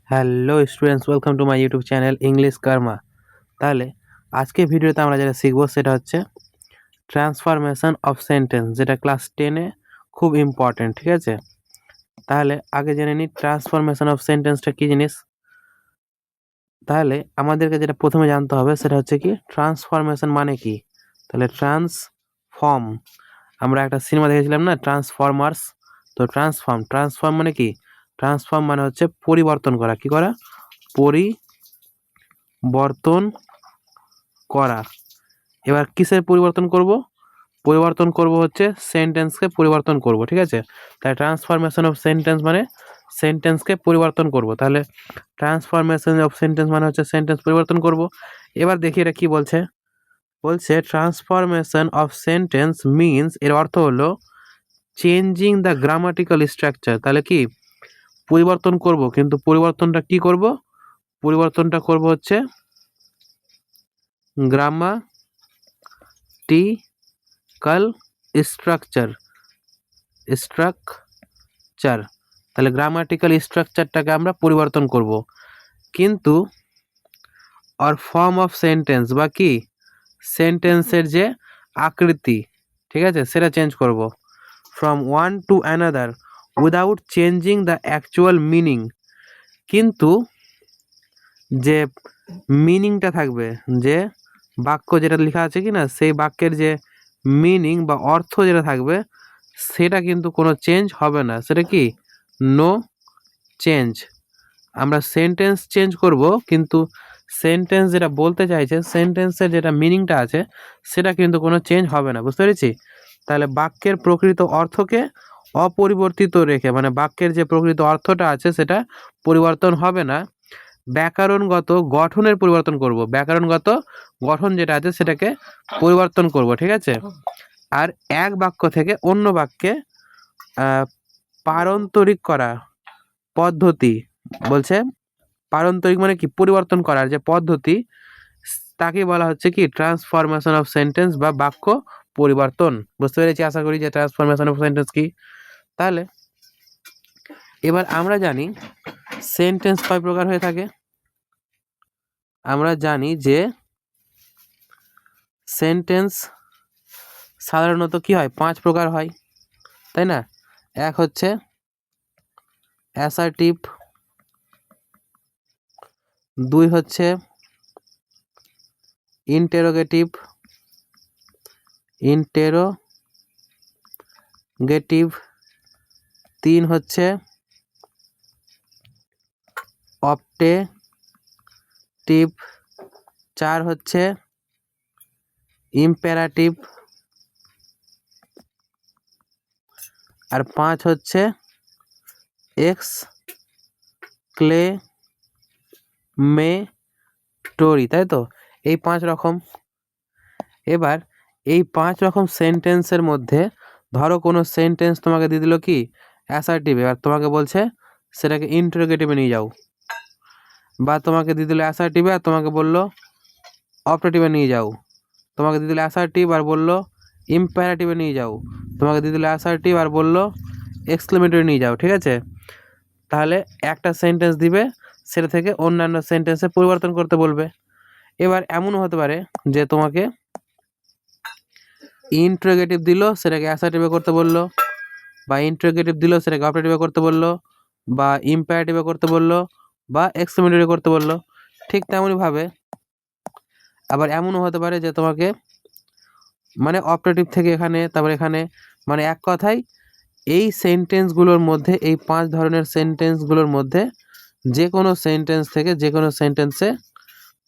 Hello students, welcome to my YouTube channel English Karma. তাহলে আজকে ভিডিওতে আমরা যেটা শিখবো সেটা হচ্ছে ট্রান্সফরমেশন অফ সেন্টেন্স, যেটা ক্লাস 10-এ খুব ইম্পর্টেন্ট। ঠিক আছে, তাহলে আগে জেনে নিই ট্রান্সফরমেশন অফ সেন্টেন্সটা কী জিনিস। তাহলে আমাদেরকে যেটা প্রথমে জানতে হবে সেটা হচ্ছে কি ট্রান্সফরমেশন মানে কি। তাহলে ট্রান্সফর্ম, আমরা একটা সিনেমা দেখেছিলাম না, ট্রান্সফরমার্স। তো ট্রান্সফর্ম মানে কি? ট্রান্সফর্ম মানে হচ্ছে পরিবর্তন করা। কি করা? পরিবর্তন করা। এবার কিসের পরিবর্তন করব? পরিবর্তন করব হচ্ছে সেন্টেন্সকে পরিবর্তন করব। ঠিক আছে, তাই ট্রান্সফরমেশন অফ সেন্টেন্স মানে সেন্টেন্সকে পরিবর্তন করব। তাহলে ট্রান্সফরমেশন অফ সেন্টেন্স মানে হচ্ছে সেন্টেন্স পরিবর্তন করব। এবার দেখি এটা কি বলছে। বলছে ট্রান্সফরমেশন অফ সেন্টেন্স মিনস, এর অর্থ হলো চেঞ্জিং দ্য গ্রামাটিক্যাল স্ট্রাকচার। তাহলে কি পরিবর্তন করব, কিন্তু পরিবর্তনটা কি করব? পরিবর্তনটা করব হচ্ছে গ্রামাটিক্যাল স্ট্রাকচার। তাহলে গ্রামাটিক্যাল স্ট্রাকচারটাকে আমরা পরিবর্তন করব, কিন্তু অর ফর্ম অফ সেন্টেন্স বা কি সেন্টেন্সের যে আকৃতি, ঠিক আছে, সেটা চেঞ্জ করব। From one to another without changing the actual meaning. কিন্তু যে মিনিংটা থাকবে, যে বাক্য যেটা লেখা আছে কি না, সেই বাক্যের যে মিনিং বা অর্থ যেটা থাকবে সেটা কিন্তু কোনো চেঞ্জ হবে না। সেটা কি? No change. আমরা সেন্টেন্স চেঞ্জ করব, কিন্তু সেন্টেন্স যেটা বলতে চাইছে, সেন্টেন্সের যেটা মিনিংটা আছে সেটা কিন্তু কোনো চেঞ্জ হবে না। বুঝতে পেরেছি? তাহলে বাক্যের প্রকৃত অর্থকে অপরিবর্তিত রেখে, মানে বাক্যের যে প্রকৃত অর্থটা আছে সেটা পরিবর্তন হবে না, ব্যাকরণগত গঠনের পরিবর্তন করব। ব্যাকরণগত গঠন যেটা আছে সেটাকে পরিবর্তন করব। ঠিক আছে, আর এক বাক্য থেকে অন্য বাক্যে পারন্তরিক করা পদ্ধতি। বলছে পারন্তরিক মানে কি? পরিবর্তন করার যে পদ্ধতি, তাকে বলা হচ্ছে কি ট্রান্সফরমেশন অফ সেন্টেন্স বা বাক্য পরিবর্তন। বুঝতে পেরেছি আশা করি যে ট্রান্সফরমেশন অফ সেন্টেন্স কি। তাহলে এবার আমরা জানি সেন্টেন্স কয় প্রকার হয়ে থাকে। আমরা জানি যে সেন্টেন্স সাধারণত কি হয়, 5 প্রকার হয়, তাই না? এক হচ্ছে অ্যাসার্টিভ, 2 হচ্ছে ইন্টেরোগেটিভ, 3 হচ্ছে অপটেটিভ, 4 হচ্ছে ইম্পেরাটিভ, আর 5 হচ্ছে এক্সক্লেমেটরি। তাই তো, এই 5 রকম। এবার এই 5 রকম সেন্টেন্সের মধ্যে ধরো কোনো সেন্টেন্স তোমাকে দিয়ে দিল কি অ্যাসার্টিভ, এবার তোমাকে বলছে সেটাকে ইন্টারোগেটিভে নিয়ে যাও, বা তোমাকে দিয়ে দিল অ্যাসার্টিভে আর তোমাকে বললো অপটেটিভে নিয়ে যাও, তোমাকে দিয়ে দিল অ্যাসার্টিভ আর বললো ইম্পারেটিভে নিয়ে যাও, তোমাকে দিয়ে দিল অ্যাসার্টিভ আর বললো এক্সক্লেমেটরি নিয়ে যাও। ঠিক আছে, তাহলে একটা সেন্টেন্স দিবে, সেটা থেকে অন্যান্য সেন্টেন্সে পরিবর্তন করতে বলবে। এবার এমনও হতে পারে যে তোমাকে ইন্টারোগেটিভ দিল, সেটাকে অ্যাসার্টিভে করতে বললো, বা ইন্টারোগেটিভ দিল সেটাকে অপটেটিভে করতে বললো, বা ইম্পারেটিভে করতে বললো, বা এক্সক্লেমেটরি করতে বললো। ঠিক তেমনইভাবে আবার এমনও হতে পারে যে তোমাকে মানে অপটেটিভ থেকে এখানে, তারপর এখানে, মানে এক কথায় এই সেন্টেন্সগুলোর মধ্যে, এই 5 ধরনের সেন্টেন্সগুলোর মধ্যে যে কোনো সেন্টেন্স থেকে যে কোনো সেন্টেন্সে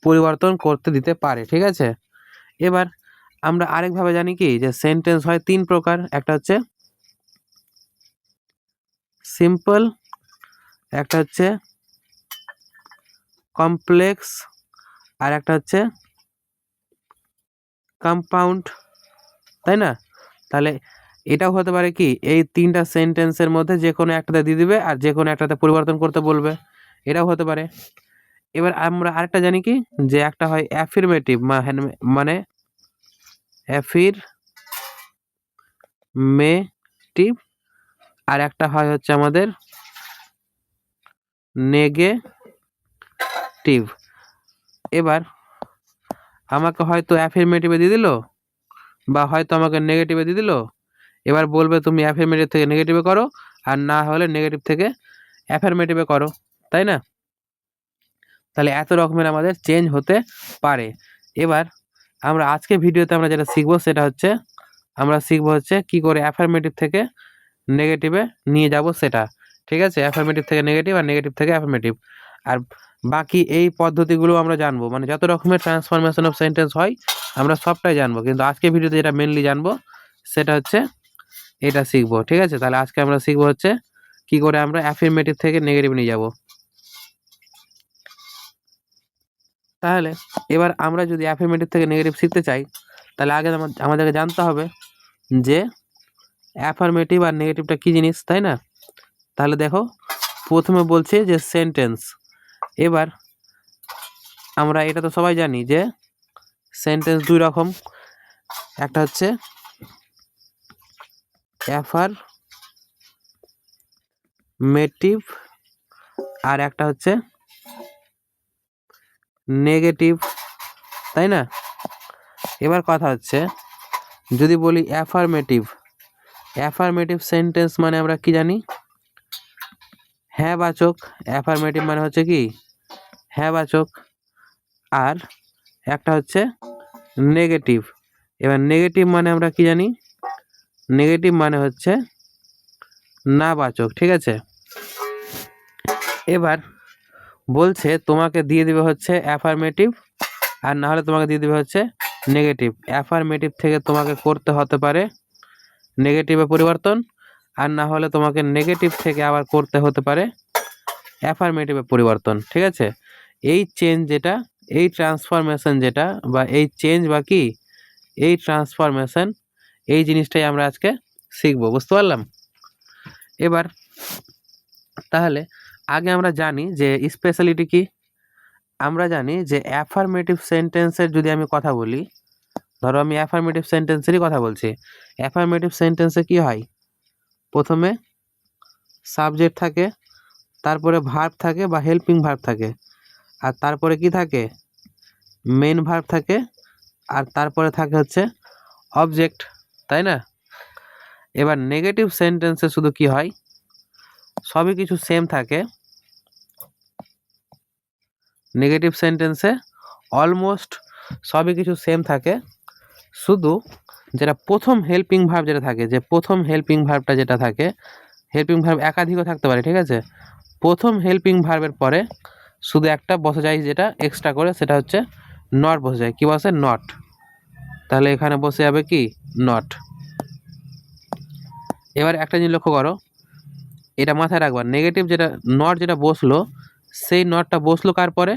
পরিবর্তন করতে দিতে পারে। ঠিক আছে, এবার আমরা আরেকভাবে জানি কি যে সেন্টেন্স হয় 3 প্রকার। একটা হচ্ছে সিম্পল, একটা হচ্ছে কমপ্লেক্স, আর একটা হচ্ছে কম্পাউন্ড, তাই না? তাহলে এটাও হতে পারে কি এই 3টা সেন্টেন্সের মধ্যে যে কোনো একটাতে দিয়ে দিবে আর যে কোনো একটাতে পরিবর্তন করতে বলবে, এটাও হতে পারে। এবার আমরা আরেকটা জানি কি যে একটা হয় অ্যাফিরমেটিভ, মানে অ্যাফিরমেটিভ, আর একটা হয় হচ্ছে আমাদের নেগেটিভ। অ্যাফার্মেটিভ। এবার আমাকে হয়তো অ্যাফার্মেটিভে দিয়ে দিল বা হয়তো আমাকে নেগেটিভে দিয়ে দিল। এবার বলবে তুমি অ্যাফার্মেটিভ থেকে নেগেটিভে করো, আর না হলে নেগেটিভ থেকে অ্যাফার্মেটিভে করো, তাই না? তাহলে এত রকমের আমাদের চেঞ্জ হতে পারে। এবার আমরা আজকে ভিডিওতে আমরা যেটা শিখবো সেটা হচ্ছে আমরা শিখবো হচ্ছে কী করে অ্যাফার্মেটিভ থেকে নেগেটিভে নিয়ে যাব সেটা। ঠিক আছে, অ্যাফার্মেটিভ থেকে নেগেটিভ আর নেগেটিভ থেকে অ্যাফার্মেটিভ। আর বাকি এই পদ্ধতিগুলো আমরা জানবো, মানে যত রকমের ট্রান্সফরমেশন অফ সেন্টেন্স হয় আমরা সবটাই জানবো, কিন্তু আজকে ভিডিওতে যেটা মেনলি জানবো সেটা হচ্ছে এটা শিখবো। ঠিক আছে, তাহলে আজকে আমরা শিখবো হচ্ছে কী করে আমরা অ্যাফার্মেটিভ থেকে নেগেটিভ নিয়ে যাব। তাহলে এবার আমরা যদি অ্যাফার্মেটিভ থেকে নেগেটিভ শিখতে চাই তাহলে আগে আমাদেরকে জানতে হবে যে অ্যাফার্মেটিভ আর নেগেটিভটা কী জিনিস, তাই না? তাহলে দেখো প্রথমে বলছে যে সেন্টেন্স। এবার আমরা এটা তো সবাই জানি যে সেন্টেন্স দুই রকম, একটা হচ্ছে অ্যাফার্মেটিভ আর একটা হচ্ছে নেগেটিভ, তাই না? এবার কথা হচ্ছে যদি বলি অ্যাফার্মেটিভ সেন্টেন্স মানে আমরা কি জানি, হ্যাঁ বাচক। অ্যাফার্মেটিভ মানে হচ্ছে কি হ্যাঁ বাচক। আর একটা হচ্ছে নেগেটিভ। এবার নেগেটিভ মানে আমরা কি জানি, নেগেটিভ মানে হচ্ছে না বাচক। ঠিক আছে, এবার বলছে তোমাকে দিয়ে দেবে হচ্ছে অ্যাফার্মেটিভ আর না হলে তোমাকে দিয়ে দেবে হচ্ছে নেগেটিভ। অ্যাফার্মেটিভ থেকে তোমাকে করতে হতে পারে নেগেটিভে পরিবর্তন, আর না হলে তোমাকে নেগেটিভ থেকে আবার করতে হতে পারে অ্যাফার্মেটিভে পরিবর্তন। ঠিক আছে, এই চেঞ্জ যেটা, এই ট্রান্সফরমেশন যেটা, বা এই চেঞ্জ বা কি এই ট্রান্সফরমেশন, এই জিনিসটাই আমরা আজকে শিখবো। বুঝতে পারলাম? এবার তাহলে আগে আমরা জানি যে স্পেশালিটি কি। আমরা জানি যে অ্যাফার্মেটিভ সেন্টেন্সের যদি আমি কথা বলি, ধরো আমি অ্যাফার্মেটিভ সেন্টেন্সেরই কথা বলছি। অ্যাফার্মেটিভ সেন্টেন্সে কি হয়, প্রথমে সাবজেক্ট থাকে, তারপরে ভার্ব থাকে বা হেল্পিং ভার্ব থাকে, আর তারপরে কি থাকে মেন ভার্ব থাকে, আর তারপরে থাকে হচ্ছে অবজেক্ট, তাই না? এবার নেগেটিভ সেন্টেন্সে শুধু কি হয়, সবই কিছু সেম থাকে। নেগেটিভ সেন্টেন্সে অলমোস্ট সবই কিছু সেম থাকে, শুধু যেটা প্রথম হেল্পিং ভার্ব যেটা থাকে, যে প্রথম হেল্পিং ভার্বটা যেটা থাকে, হেল্পিং ভার্ব একাধিকও থাকতে পারে। ঠিক আছে, প্রথম হেল্পিং ভার্বের পরে শুধু একটা বসে যায় যেটা এক্সট্রা করে, সেটা হচ্ছে নট বসে যায়। কি বসে? নট। তাহলে এখানে বসে যাবে কি নট। এবার একটা জিনিস লক্ষ্য করো, এটা মাথায় রাখবা, নেগেটিভ যেটা নট যেটা বসলো, সেই নটটা বসলো কার পরে?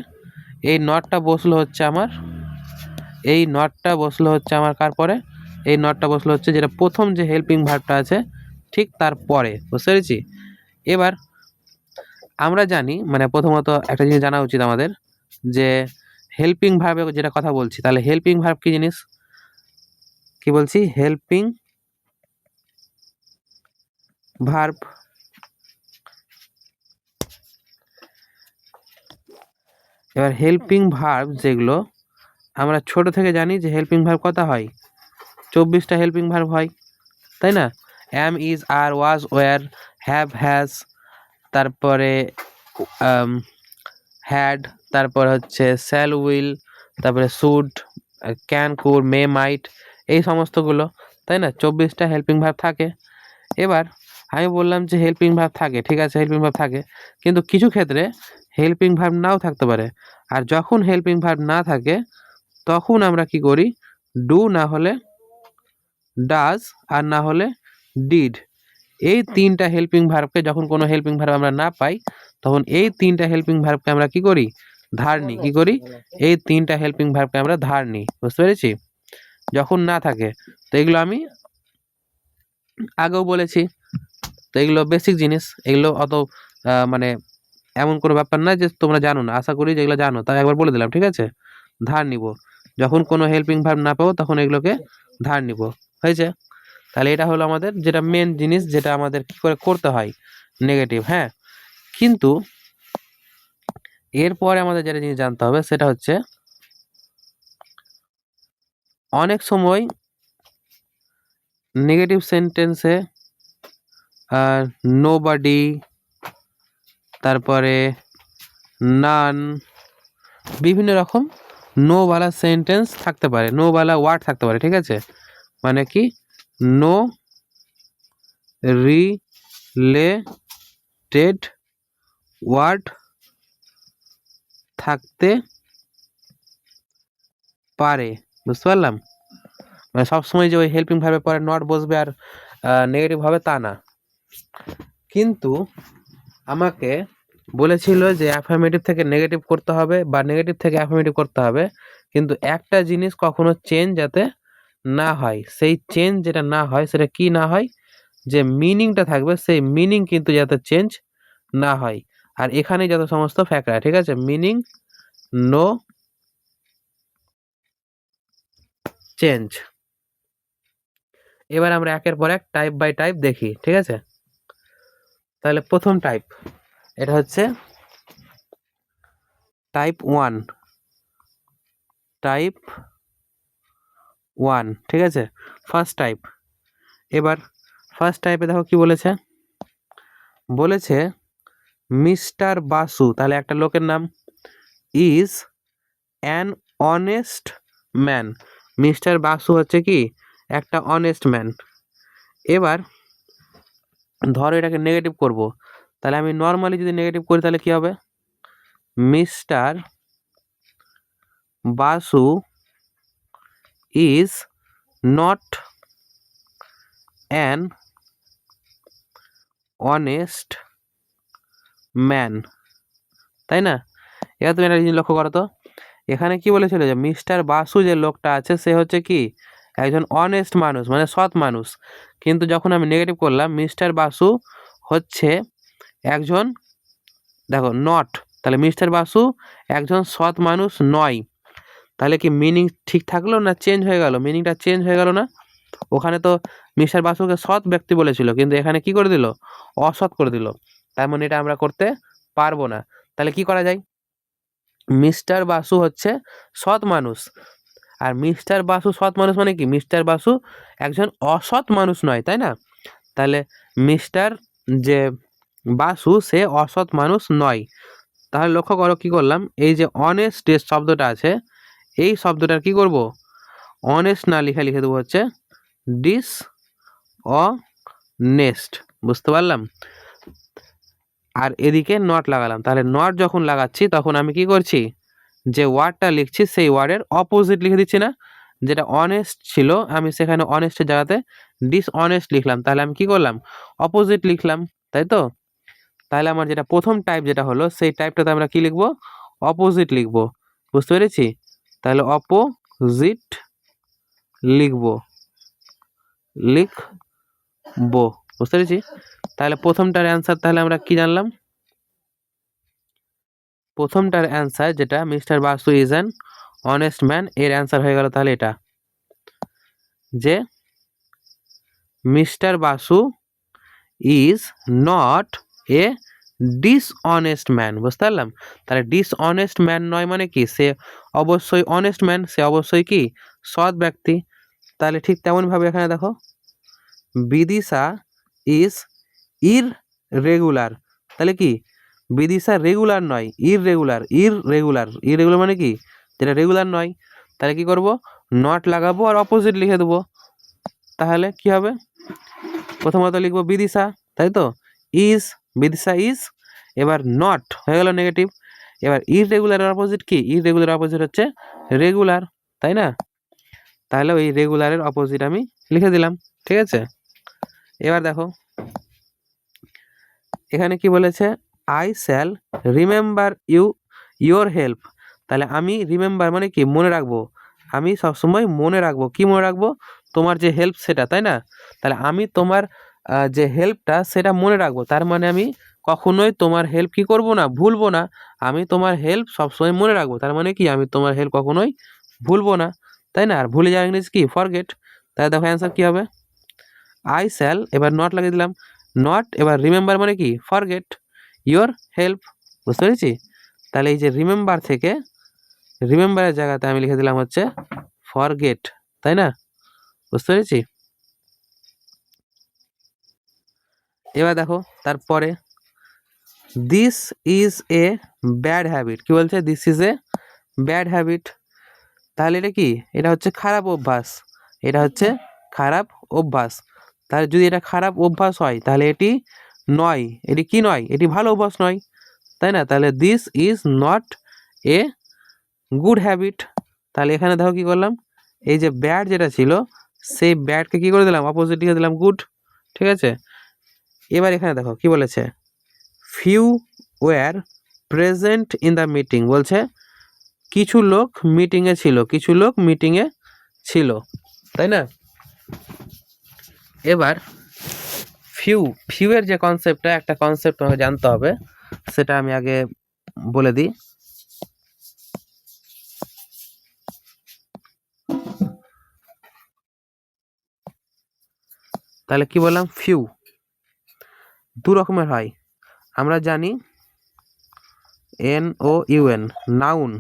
এই নটটা বসলো হচ্ছে আমার কার পরে? এই নটটা বসলো হচ্ছে যেটা প্রথম যে হেল্পিং ভার্বটা আছে ঠিক তার পরে। বুঝতে পেরেছি? এবার আমরা জানি, মানে প্রথমত একটা জিনিস জানা উচিত আমাদের, যে হেল্পিং ভার্বে যেটা কথা বলছি, তাহলে হেল্পিং ভার্ব কি জিনিস, কি বলছি? Helping verb. এবার হেল্পিং ভার্ব যেগুলো আমরা ছোট থেকে জানি যে হেল্পিং ভার্ব কত হয়, 24টা হেল্পিং ভার্ব হয়, তাই না? Am, is, are, was, were, have, has, তারপরে হ্যাড, তারপর হচ্ছে শ্যাল, উইল, তারপরে should, can, could, may, might, এই সমস্তগুলো, তাই না? 24টা হেল্পিং ভার্ব থাকে। এবার আমি বললাম যে হেল্পিং ভার্ব থাকে, ঠিক আছে, হেল্পিং ভার্ব থাকে, কিন্তু কিছু ক্ষেত্রে হেল্পিং ভার্ব নাও থাকতে পারে। আর যখন হেল্পিং ভার্ব না থাকে তখন আমরা কি করি, ডু না হলে ডাজ, আর না হলে ডিড, এই তিনটা হেল্পিং ভার্বকে, যখন কোনো হেল্পিং ভার্ব আমরা না পাই তখন এই তিনটা হেল্পিং ভার্বকে আমরা কি করি, ধার নিই। কি করি? এই তিনটা হেল্পিং ভার্বকে আমরা ধার নিই। বুঝতে পেরেছি? যখন না থাকে, তো এগুলো আমি আগেও বলেছি, তো এগুলো বেসিক জিনিস, এগুলো অত মানে এমন কোনো ব্যাপার না যে তোমরা জানো না। আশা করি যেগুলো জানো তাই একবার বলে দিলাম। ঠিক আছে, ধার নিব, যখন কোনো হেল্পিং ভার্ব না পাবো তখন এগুলোকে ধার নিব। হয়েছে? তাহলে এটা হলো আমাদের যেটা মেন জিনিস, যেটা আমাদের কি করে করতে হয়, নেগেটিভ। হ্যাঁ, কিন্তু এরপরে আমাদের যেটা জিনিস জানতে হবে সেটা হচ্ছে অনেক সময় নেগেটিভ সেন্টেন্সে নোবডি, তারপরে নান, বিভিন্ন রকম নোওয়ালা সেন্টেন্স থাকতে পারে, নোওয়ালা ওয়ার্ড থাকতে পারে, ঠিক আছে? মানে কি নো রিলেটেড ওয়ার্ড থাকতে পারে, বুঝতে পারলাম? মানে সবসময় যে ওই হেল্পিং ভাবে পরে নট বসবে আর নেগেটিভ হবে তা না। কিন্তু আমাকে বলেছিল যে অ্যাফার্মেটিভ থেকে নেগেটিভ করতে হবে বা নেগেটিভ থেকে অ্যাফার্মেটিভ করতে হবে, কিন্তু একটা জিনিস কখনো চেঞ্জ যাতে না হয়, সেই চেঞ্জ যেটা না হয় সেটা কি না হয়, যে মিনিংটা থাকবে সেই মিনিং কিন্তু যাতে চেঞ্জ না হয়। আর এখানে যত সমস্ত ফ্যাক্টর, ঠিক আছে, মিনিং নো চেঞ্জ। এবার আমরা একের পর এক টাইপ বাই টাইপ দেখি, ঠিক আছে? তাহলে প্রথম টাইপ, এটা হচ্ছে টাইপ 1, টাইপ 1, ঠিক আছে, ফার্স্ট টাইপ। এবার ফার্স্ট টাইপে দেখো কি বলেছে, বলেছে মিস্টার বাসু, তাহলে একটা লোকের নাম, is an honest man. Mister Basu হচ্ছে কি একটা অনেস্ট ম্যান। এবার ধরো এটাকে নেগেটিভ করব, তাহলে আমি নর্মালি যদি নেগেটিভ করি তাহলে কি হবে, mister Basu is not an honest man, তাই না? এবার তুমি একটা জিনিস লক্ষ্য করো তো, এখানে কি বলেছিল যে মিস্টার বাসু যে লোকটা আছে সে হচ্ছে কি একজন অনেস্ট মানুষ, মানে সৎ মানুষ। কিন্তু যখন আমি নেগেটিভ করলাম, মিস্টার বাসু হচ্ছে একজন, দেখো নট, তাহলে মিস্টার বাসু একজন সৎ মানুষ নয়, তাহলে কি মিনিং ঠিক থাকলো না চেঞ্জ হয়ে গেল? মিনিংটা চেঞ্জ হয়ে গেল না? ওখানে তো মিস্টার বাসুকে সৎ ব্যক্তি বলেছিল, কিন্তু এখানে কি করে দিল, অসৎ করে দিল। তার মানে এটা আমরা করতে পারবো না। তাহলে কি করা যায়, মিস্টার বাসু হচ্ছে সৎ মানুষ, আর মিস্টার বাসু সৎ মানুষ মানে কি মিস্টার বাসু একজন অসৎ মানুষ নয়, তাই না? তাহলে মিস্টার যে বাসু সে অসৎ মানুষ নয়। তাহলে লক্ষ্য করো কি করলাম, এই যে অনেস্ট যে শব্দটা আছে, এই শব্দটার কি করব, অনেস্ট না লিখে দেবো হচ্ছে ডিস অ নেস্ট, বুঝতে পারলাম? আর এদিকে নট লাগালাম, তাহলে নট যখন লাগাচ্ছি তখন আমি কি করছি, যে ওয়ার্ডটা লিখছি সেই ওয়ার্ডের অপোজিট লিখে দিচ্ছি না? যেটা অনেস্ট ছিল আমি সেখানে অনেস্টের জায়গাতে ডিসঅনেস্ট লিখলাম, তাহলে আমি কি করলাম, অপোজিট লিখলাম, তাই তো? তাহলে আমার যেটা প্রথম টাইপ যেটা হলো সেই টাইপটাতে আমরা কি লিখবো, অপোজিট লিখবো, বুঝতে পেরেছি? তাহলে অপোজিট লিখবো, বুঝতে পেরেছি? তাহলে প্রথমটার অ্যান্সার তাহলে আমরা কি জানলাম, প্রথমটার অ্যান্সার যেটা mister Basu is an honest man, এর অ্যান্সার হয়ে গেল তাহলে এটা, যে mister Basu is not a dishonest man, বুঝতে পারলাম? তাহলে ডিসঅনেস্ট ম্যান নয় মানে কি, সে অবশ্যই অনেস্ট ম্যান, সে অবশ্যই কি সৎ ব্যক্তি। তাহলে ঠিক তেমনভাবে এখানে দেখো, বিদিশা ইজ ইররেগুলার, তাহলে কি বিদিশা রেগুলার নয়, ইররেগুলার মানে কি যেটা রেগুলার নয়। তাহলে কি করব, নট লাগাবো আর অপোজিট লিখে দেবো, তাহলে কি হবে, প্রথমত লিখবো বিদিশা, তাই তো, ইজ, বিদিশা ইজ, এবার নট হয়ে গেল নেগেটিভ। এবার ইররেগুলারের অপোজিট কি, ইররেগুলার অপোজিট হচ্ছে রেগুলার, তাই না? তাহলে ওই রেগুলারের অপোজিট আমি লিখে দিলাম, ঠিক আছে? এবার দেখো এখানে কি বলেছে, I shall remember your help, তাহলে আমি রিমেম্বার মানে কি মনে রাখবো, আমি সবসময় মনে রাখবো, কি মনে রাখবো, তোমার যে হেল্প সেটা, তাই না? তাহলে আমি তোমার যে হেল্পটা সেটা মনে রাখবো, তার মানে আমি কখনোই তোমার হেল্প কি করব না, ভুলবো না, আমি তোমার হেল্প সবসময় মনে রাখবো, তার মানে কি আমি তোমার হেল্প কখনোই ভুলবো না, তাই না? আর ভুলে যাওয়া ইংরেজি কি, ফরগেট। তাহলে দেখো অ্যান্সার কি হবে, আই শ্যাল, এবার নট লাগিয়ে দিলাম, নট, এবার রিমেম্বার মানে কি ফরগেট ইওর হেল্প, বুঝতে পেরেছি? তাহলে এই যে রিমেম্বার থেকে রিমেম্বারের জায়গাতে আমি লিখে দিলাম হচ্ছে ফরগেট, তাই না? বুঝতে পেরেছি? এবার দেখো তারপরে this is a bad habit. কি বলছে? This is a bad habit. তাহলে এটা কি? এটা হচ্ছে খারাপ অভ্যাস। এটা হচ্ছে খারাপ অভ্যাস। তাহলে যদি এটা খারাপ অভ্যাস হয় তাহলে এটি নয়। এটি কি নয়? এটি ভালো অভ্যাস নয়, তাই না? তাহলে this is not a good habit. তাহলে এখানে দেখো কি করলাম, এই যে ব্যাড যেটা ছিল সেই ব্যাডকে কি করে দিলাম? অপোজিট লিখে দিলাম গুড। ঠিক আছে? এবার এখানে দেখো কি বলেছে, few were present in the meeting. বলছে কিছু লোক মিটিংয়ে ছিল, কিছু লোক মিটিংয়ে ছিল, তাই না? এবার ফিউয়ের যে কনসেপ্টটা, একটা কনসেপ্ট আমাকে জানতে হবে, সেটা আমি আগে বলে দিই। তাহলে কি বললাম? ফিউ দু রকমের হয় আমরা জানি, NOUN, নাউন।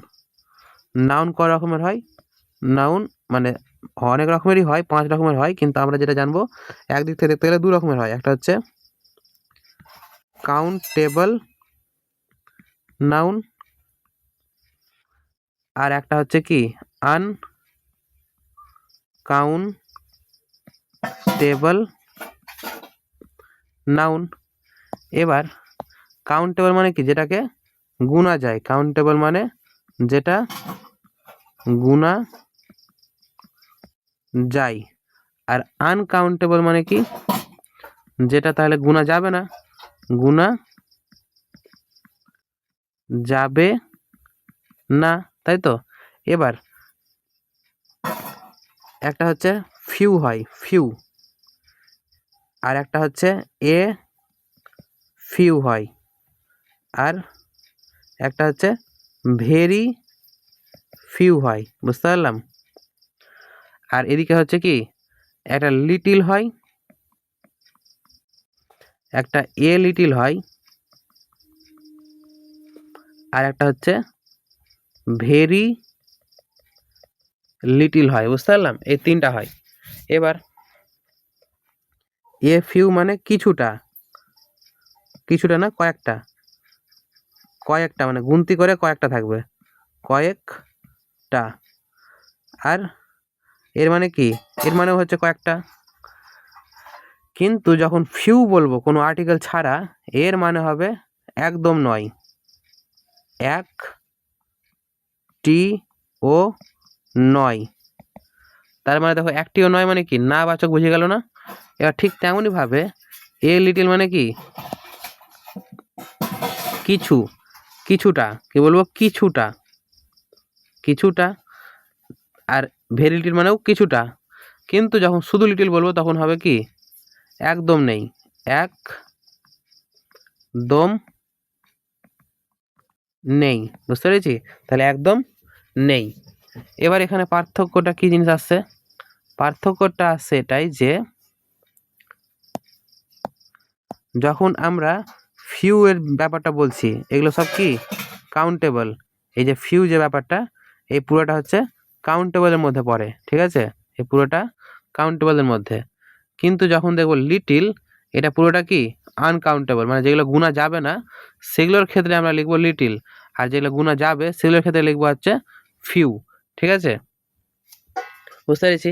নাউন ক রকমের হয়? নাউন মানে অনেক রকমেরই হয়, 5 রকমের হয়, কিন্তু আমরা যেটা জানবো একদিক থেকে দেখতে গেলে 2 রকমের হয়। একটা হচ্ছে কাউন্টেবল নাউন, আর একটা হচ্ছে কি আনকাউন্টেবল নাউন। এবার কাউন্টেবল মানে কি? যেটাকে গুণা যায়। কাউন্টেবল মানে যেটা গুণা যায়। আর আনকাউন্টেবল মানে কি? যেটা তাহলে গুণা যাবে না, গুণা যাবে না, তাই তো? এবার একটা হচ্ছে ফিউ হয়, ফিউ, আর একটা হচ্ছে এ ফিউ হয়, আর একটা হচ্ছে ভেরি ফিউ হয়। বুঝতে পারলাম? আর এদিকে হচ্ছে কি, একটা লিটিল হয়, একটা এ লিটিল হয়, আর একটা হচ্ছে ভেরি লিটিল হয়। বুঝতে পারলাম? এই 3টা হয়। এবার এ ফিউ মানে কিছুটা, কিছুটা না কয়েকটা, কয়েকটা মানে গুনতি করে কয়েকটা থাকবে, কয়েকটা। আর এর মানে কি? এর মানে হচ্ছে কয়েকটা। কিন্তু যখন ফিউ বলবো কোনো আর্টিকেল ছাড়া, এর মানে হবে একদম নয়, একটিও নয়। তার মানে দেখো একটিও নয় মানে কি? না বাচক, বুঝে গেল না? এবার ঠিক তেমনই ভাবে এ লিটিল মানে কি? কিছু, কিছুটা। কি বলবো? কিছুটা, কিছুটা। আর ভেরি লিটিল মানেও কিছুটা। কিন্তু যখন শুধু লিটিল বলবো তখন হবে কি? একদম নেই, একদম নেই। বুঝতে পেরেছি? তাহলে একদম নেই। এবার এখানে পার্থক্যটা কি জিনিস আসছে? পার্থক্যটা আসছে এটাই যে যখন আমরা ফিউ এর ব্যাপারটা বলছি, এগুলো সব কি কাউন্টেবল। এই যে ফিউ যে ব্যাপারটা, এই পুরোটা হচ্ছে কাউন্টেবলের মধ্যে পড়ে। ঠিক আছে? এই পুরোটা কাউন্টেবলের মধ্যে। কিন্তু যখন দেখবো লিটিল, এটা পুরোটা কি আনকাউন্টেবল, মানে যেগুলো গুণা যাবে না সেগুলোর ক্ষেত্রে আমরা লিখবো লিটিল, আর যেগুলো গুণা যাবে সেগুলোর ক্ষেত্রে লিখবো হচ্ছে ফিউ। ঠিক আছে? বুঝতে পেরেছি?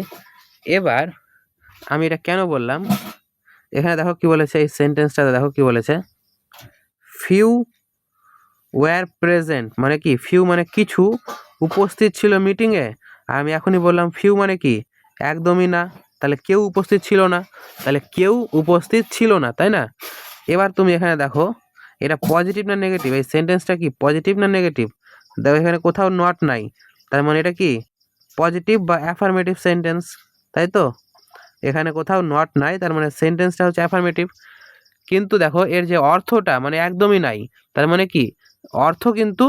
এবার আমি এটা কেন বললাম, এখানে দেখো কি বলেছে, এই সেন্টেন্সটাতে দেখো কি বলেছে, ফিউ ওয়্যার প্রেজেন্ট মানে কি? ফিউ মানে কিছু উপস্থিত ছিল মিটিংয়ে। আর আমি এখনই বললাম ফিউ মানে কি? একদমই না। তাহলে কেউ উপস্থিত ছিল না, তাহলে কেউ উপস্থিত ছিল না, তাই না? এবার তুমি এখানে দেখো এটা পজিটিভ না নেগেটিভ, এই সেন্টেন্সটা কি পজিটিভ না নেগেটিভ? দেখো এখানে কোথাও নট নাই, তার মানে এটা কি পজিটিভ বা অ্যাফার্মেটিভ সেন্টেন্স, তাই তো? এখানে কোথাও নট নাই, তার মানে সেন্টেন্সটা হচ্ছে অ্যাফার্মেটিভ। কিন্তু দেখো এর যে অর্থটা মানে একদমই নাই, তার মানে কি অর্থ কিন্তু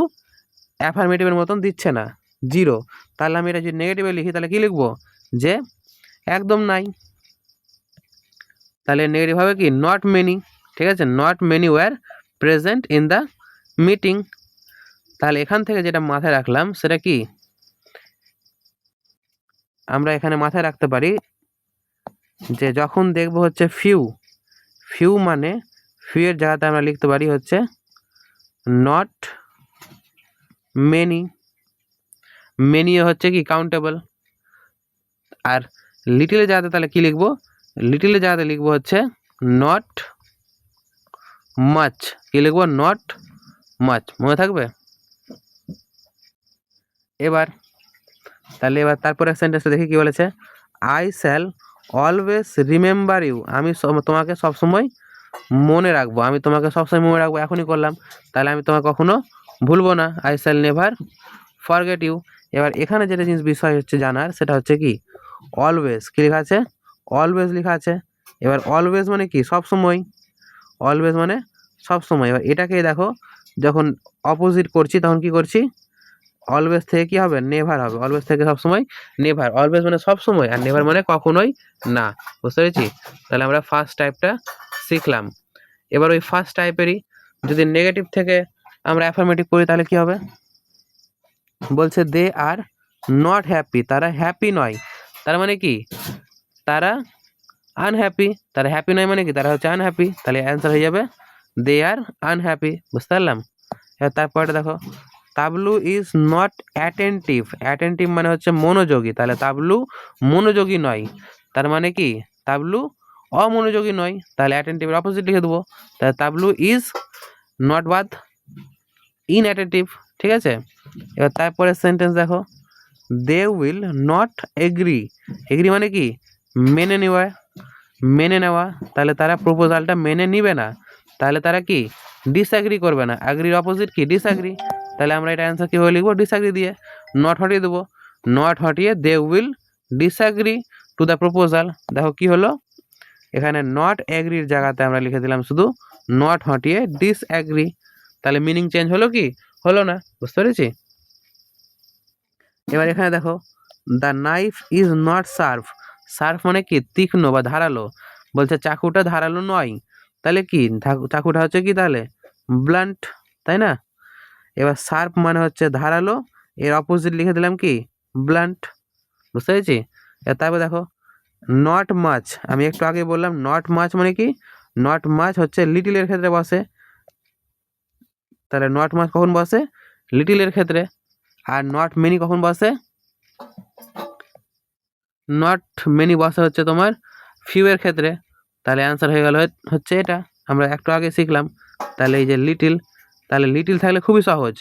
অ্যাফার্মেটিভের মতন দিচ্ছে না, জিরো। তাহলে আমি এটা যদি নেগেটিভে লিখি তাহলে কি লিখবো? যে একদম নাই। তাহলে নেগেটিভ হবে কি? Not many. ঠিক আছে? Not many were present in the meeting. তাহলে এখান থেকে যেটা মাথায় রাখলাম সেটা কি, আমরা এখানে মাথায় রাখতে পারি যে যখন দেখবো হচ্ছে ফিউ মানে ফিউ এর জায়গাতে আমরা লিখতে পারি হচ্ছে নট মেনি, মেনিও হচ্ছে কি কাউন্টেবল। আর লিটিলের জায়গাতে তাহলে কি লিখবো, লিটিলের জায়গাতে লিখবো হচ্ছে নট মাচ, কি লিখবো নট মাচ, মনে থাকবে। এবার তারপরে সেন্টেন্সটা দেখি কি বলেছে, I shall always remember you, আমি তোমাকে সবসময় মনে রাখবো, আমি তোমাকে সবসময় মনে রাখবো, এখনই করলাম, তাহলে আমি তোমাকে কখনো ভুলবো না, I shall never forget you. এবার এখানে যেটা জিনিস বিষয় হচ্ছে জানার, সেটা হচ্ছে কি অলওয়েজ, কি লেখা আছে অলওয়েজ লেখা আছে। এবার অলওয়েজ মানে কি সবসময়, অলওয়েজ মানে সবসময়। এবার এটাকে দেখো যখন অপোজিট করছি তখন কি করছি, অলওয়েজ থেকে কি হবে নেভার হবে, অলওয়েজ থেকে সবসময় নেভার, অলওয়েজ মানে সবসময় আর নেভার মানে কখনোই না, বুঝতে পেরেছি। তাহলে আমরা ফার্স্ট টাইপটা শিখলাম। এবার ওই ফার্স্ট টাইপেরই যদি নেগেটিভ থেকে আমরা অ্যাফার্মেটিভ করি তাহলে কি হবে, বলছে দে আর নট হ্যাপি, তারা হ্যাপি নয়, তার মানে কি তারা আনহ্যাপি, তারা হ্যাপি নয় মানে কি তারা হচ্ছে আনহ্যাপি, তাহলে অ্যান্সার হয়ে যাবে দে আর আনহ্যাপি, বুঝতে পারলাম। এবার তারপরে দেখো তাবলু ইজ নট অ্যাটেন্টিভ, অ্যাটেন্টিভ মানে হচ্ছে মনোযোগী, তাহলে তাবলু মনোযোগী নয়, তার মানে কি তাবলু অমনোযোগী নয়, তাহলে অ্যাটেন্টিভের অপোজিট লিখে দেবো, তাহলে তাবলু ইজ নট বাদ ইনঅ্যাটেন্টিভ, ঠিক আছে। এবার তারপরে সেন্টেন্স দেখো, they will not agree, agree মানে কি মেনে নেওয়া, মেনে নেওয়া, তাহলে তারা প্রপোজালটা মেনে নিবে না, তাহলে তারা কি ডিসঅ্যাগ্রি করবে না, অ্যাগ্রির অপোজিট কি ডিসঅ্যাগ্রি, তাহলে আমরা এটা অ্যান্সার কীভাবে লিখবো ডিসঅ্যাগ্রি দিয়ে, নট হটিয়ে দেবো, নট হটিয়ে they will disagree to the proposal. দেখো কি হলো, এখানে নট অ্যাগ্রির জায়গাতে আমরা লিখে দিলাম শুধু নট হটিয়ে ডিসঅ্যাগ্রি, তাহলে মিনিং চেঞ্জ হলো কি হলো না, বুঝতে পেরেছি। এবার এখানে দেখো the knife is not sharp, sharp মানে কি তীক্ষ্ণ বা ধারালো, বলছে চাকুটা ধারালো নয়, তাহলে কি চাকুটা হচ্ছে কি তাহলে ব্লান্ট, তাই না। এবার শার্প মানে হচ্ছে ধারালো, এর অপোজিট লিখে দিলাম কি ব্লান্ট, বুঝতে পেরেছি। তারপর দেখো নট মাছ, আমি একটু আগে বললাম নট মাছ মানে কি, নট মাছ হচ্ছে লিটিলের ক্ষেত্রে বসে, তাহলে নট মাছ কখন বসে লিটিলের ক্ষেত্রে, আর নট মেনি কখন বসে, নট মেনি বসে হচ্ছে তোমার ফিউ এর ক্ষেত্রে, তাহলে অ্যান্সার হয়ে গেল হচ্ছে এটা, আমরা একটু আগে শিখলাম। তাহলে এই যে লিটিল, তাহলে লিটিল থাকলে খুবই সহজ,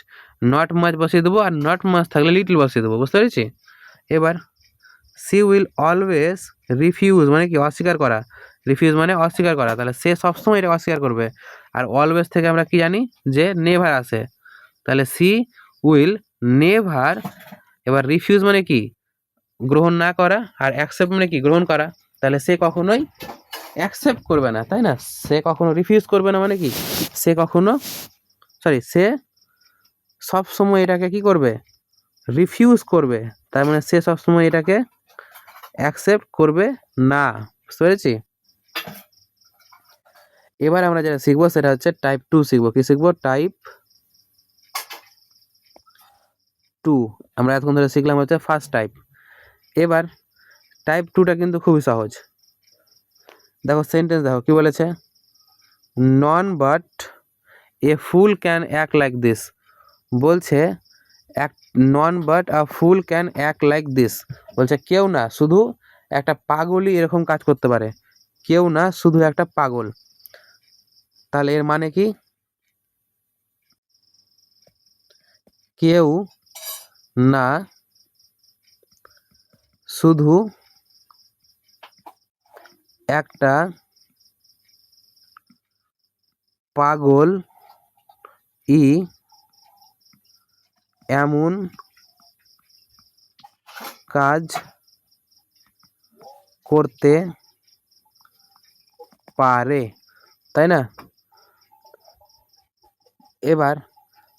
নট মাছ বসিয়ে দেবো, আর নট মাছ থাকলে লিটিল বসিয়ে দেবো, বুঝতে পেরেছি। এবার সি উইল অলওয়েজ রিফিউজ মানে কি অস্বীকার করা, রিফিউজ মানে অস্বীকার করা, তাহলে সে সবসময় এটা অস্বীকার করবে, আর অলওয়েজ থেকে আমরা কি জানি যে নেভার আসে, তাহলে সি উইল নেভার। এবার রিফিউজ মানে কি গ্রহণ না করা, আর অ্যাকসেপ্ট মানে কি গ্রহণ করা, তাহলে সে কখনোই অ্যাকসেপ্ট করবে না, তাই না, সে কখনো রিফিউজ করবে না মানে কি সে কখনো সে সব সময় এটাকে কি করবে রিফিউজ করবে, তার মানে সে সবসময় এটাকে অ্যাকসেপ্ট করবে না, বুঝতে পেরেছি। এবার আমরা যেটা শিখবো সেটা হচ্ছে টাইপ 2 শিখবো, কি শিখবো টাইপ 2, আমরা এতক্ষণ ধরে শিখলাম হচ্ছে ফার্স্ট টাইপ। এবার টাইপ 2টা কিন্তু খুবই সহজ, দেখো সেন্টেন্স দেখো কি বলেছে, none but a fool can act like this, বলছে none but a fool can act like this, বলছে কেউ না শুধু একটা পাগলই এরকম কাজ করতে পারে, কেউ না শুধু একটা পাগল, তাহলে এর মানে কি কেউ না শুধু একটা পাগল ই এমন কাজ করতে পারে, তাই না। এবার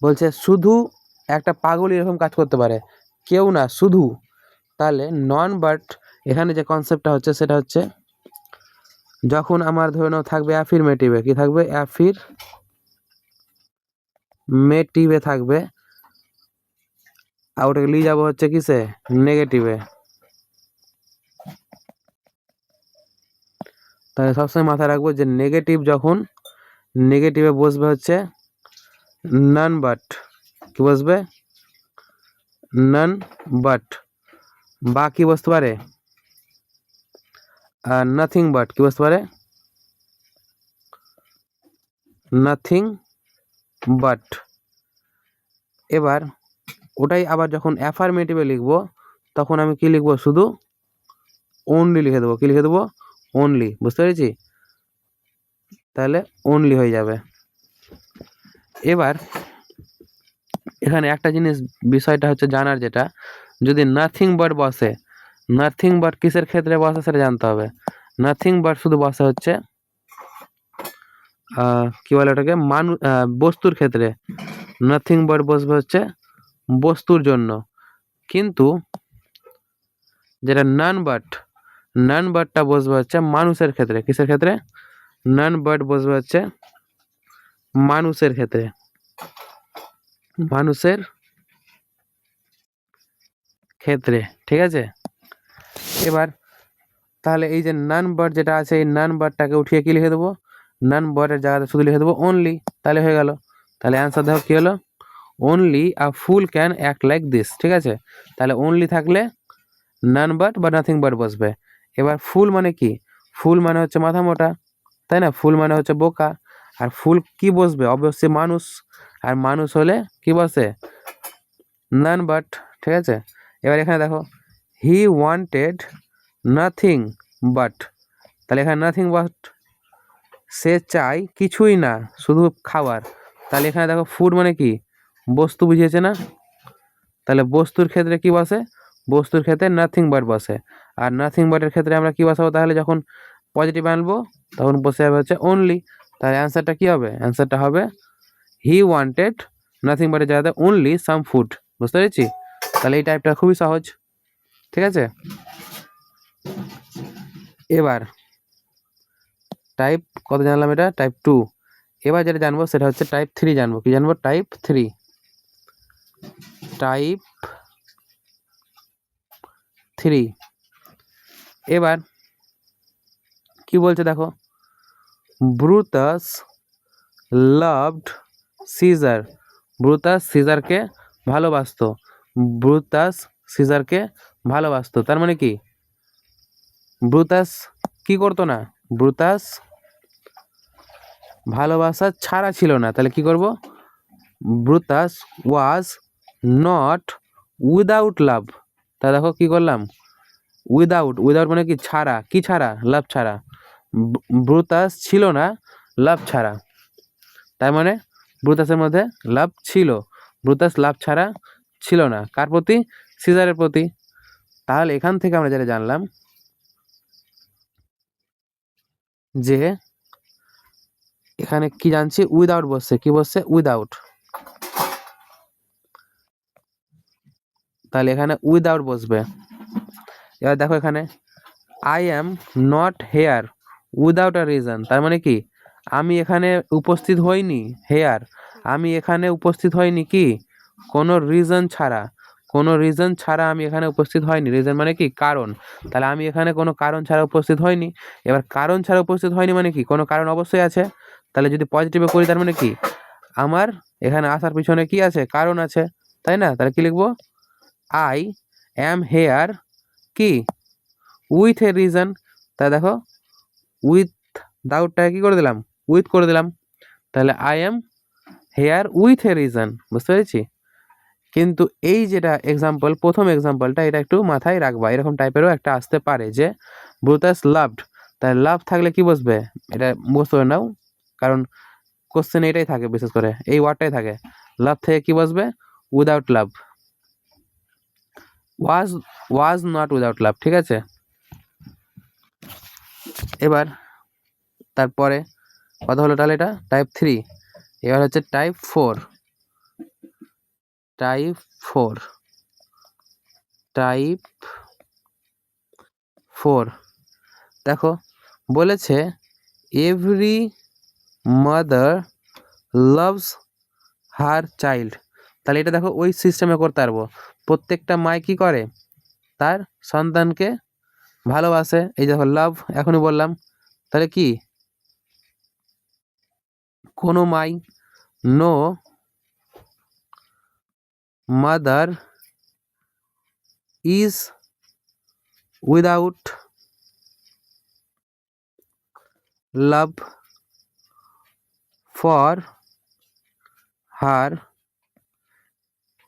বলছে শুধু একটা পাগল এরকম কাজ করতে পারে, কেউ না শুধু, তাহলে নন বাট এখানে যে কনসেপ্টটা হচ্ছে সেটা হচ্ছে যখন আমার ধরে নাও থাকবে অ্যাফিরমেটিভে, কি থাকবে অ্যাফিরমেটিভে থাকবে আর ওটাকে নিয়ে যাবো হচ্ছে কিসে, নেগেটিভে। তাহলে সবসময় মাথায় রাখবো যে নেগেটিভ যখন নেগেটিভে বসবে হচ্ছে নান বাট, কি বসবে, নান বাট, বা কি বসতে পারে, নাথিং বাট, কি বসতে পারে, নাথিং বাট। এবার ওটাই আবার যখন অ্যাফার্মেটিভে লিখবো তখন আমি কি লিখবো, শুধু অনলি লিখে দেবো। কি লিখে দেবো, অনলি, বুঝতে পেরেছি? তাহলে অনলি হয়ে যাবে। এবার এখানে একটা জিনিস বিষয়টা হচ্ছে জানার, যেটা যদি নাথিং বাট বসে, নাথিং বাট কিসের ক্ষেত্রে বসে সেটা জানতে হবে। নাথিং বাট শুধু বসে হচ্ছে কি বলে ওটাকে, বস্তুর ক্ষেত্রে। নাথিং বাট বসবে হচ্ছে বস্তুর জন্য। কিন্তু যেটা নান বাট, নান বাটটা বসবে হচ্ছে মানুষের ক্ষেত্রে। কিসের ক্ষেত্রে, নান বাট বসবে হচ্ছে মানুষের ক্ষেত্রে, মানুষের ক্ষেত্রে, ঠিক আছে? এবার তাহলে এই যে নান বাট যেটা আছে, এই নান বাটটাকে উঠিয়ে কি লিখে দেবো, নান বাটের জায়গাতে শুধু লিখে দেবো অনলি, তাহলে হয়ে গেল। তাহলে অ্যান্সার দেখো কি হলো, only a fool can act like this, ঠিক আছে? তাহলে অনলি থাকলে নান বাট বা নাথিং বাট বসবে। এবার ফুল মানে কি, ফুল মানে হচ্ছে মাথা মোটা, তাই না? ফুল মানে হচ্ছে বোকা। আর ফুল কি বসবে, অবশ্যই মানুষ। আর মানুষ হলে কি বসে, নান বাট, ঠিক আছে? এবার এখানে দেখো, হি ওয়ান্টেড নাথিং বাট, তাহলে এখানে নাথিং বাট, সে চাই কিছুই না, শুধু খাবার। তাহলে এখানে দেখো ফুড মানে কি, বস্তু বুঝিয়েছে না? তাহলে বস্তুর ক্ষেত্রে কি বসে, বস্তুর ক্ষেত্রে নাথিং বাট বসে। আর নাথিং বাটের ক্ষেত্রে আমরা কি বসাবো, তাহলে যখন পজিটিভ আনবো তখন বসে যাবে হচ্ছে অনলি। তাহলে অ্যান্সারটা কি হবে, অ্যান্সারটা হবে হি ওয়ান্টেড নাথিং বাটের জায়গাতে অনলি সাম ফুড। বুঝতে পেরেছি? তাহলে এই টাইপটা খুবই সহজ, ঠিক আছে? এবার টাইপ কত জানলাম, এটা টাইপ 2। এবার যেটা জানবো সেটা হচ্ছে টাইপ 3 জানবো। কি জানবো, টাইপ 3। টাইপ 3। এবার কি বলছে দেখো, ব্রুটাস লাভড সিজার, ব্রুটাস সিজারকে ভালোবাসতো, ব্রুটাস সিজারকে ভালোবাসতো। তার মানে কি, ব্রুটাস কি করতো না, ব্রুটাস ভালোবাসা ছাড়া ছিল না। তাহলে কি করব, ব্রুটাস ওয়াজ নট উইদাউট লাভ। তা দেখো কি করলাম, উইদাউট, উইদাউট মানে কি ছাড়া, কি ছাড়া, লাভ ছাড়া। ব্রুটাস ছিল না লাভ ছাড়া, তার মানে ব্রুটাসের মধ্যে লাভ ছিল, ব্রুটাস লাভ ছাড়া ছিল না। কার প্রতি, সিজারের প্রতি। তাহলে এখান থেকে আমরা যেটা জানলাম যে এখানে কি জানছি, উইদাউট বসছে, কি বসছে, উইদাউট। তাহলে এখানে উইদাউট বসবে। এবার দেখো এখানে I am not here without a reason, তার মানে কি আমি এখানে উপস্থিত হইনি, হেয়ার, আমি এখানে উপস্থিত হইনি কি, কোনো রিজন ছাড়া, কোনো রিজন ছাড়া আমি এখানে উপস্থিত হয়নি। রিজন মানে কি, কারণ। তাহলে আমি এখানে কোনো কারণ ছাড়া উপস্থিত হয়নি। এবার কারণ ছাড়া উপস্থিত হয়নি মানে কি, কোনো কারণ অবশ্যই আছে। তাহলে যদি পজিটিভে করি তার মানে কি, আমার এখানে আসার পিছনে কি আছে, কারণ আছে, তাই না? তাহলে কি লিখবো, আই অ্যাম হেয়ার কি, উইথ এ রিজন। তাই দেখো উইথ দাউটটাকে কি করে দিলাম, উইথ করে দিলাম। তাহলে I am here with a reason. বুঝতে পেরেছি? কিন্তু এই যেটা এক্সাম্পল, প্রথম এক্সাম্পলটা, এটা একটু মাথায় রাখবা। এরকম টাইপেরও একটা আসতে পারে যে ব্রুটাস লাভড, তাই লাভ থাকলে কি বসবে, এটা মুখস্থ করে নাও, কারণ কোশ্চেন এটাই থাকে, বিশেষ করে এই ওয়ার্ডটাই থাকে। লাভ থেকে কি বসবে, without love. Was, was not without love, ঠিক আছে? এবার তারপরে কথা হলো, তাহলে এটা টাইপ 3। এবার হচ্ছে টাইপ 4। টাইপ 4, টাইপ 4 দেখো বলেছে every mother loves her child. তাহলে এটা দেখো ওই সিস্টেমে করতে পারবো। প্রত্যেকটা মাই কি করে, তার সন্তানকে ভালোবাসে। এই দেখো লাভ এখনই বললাম। তাহলে কি, কোনো my, no mother is without love for her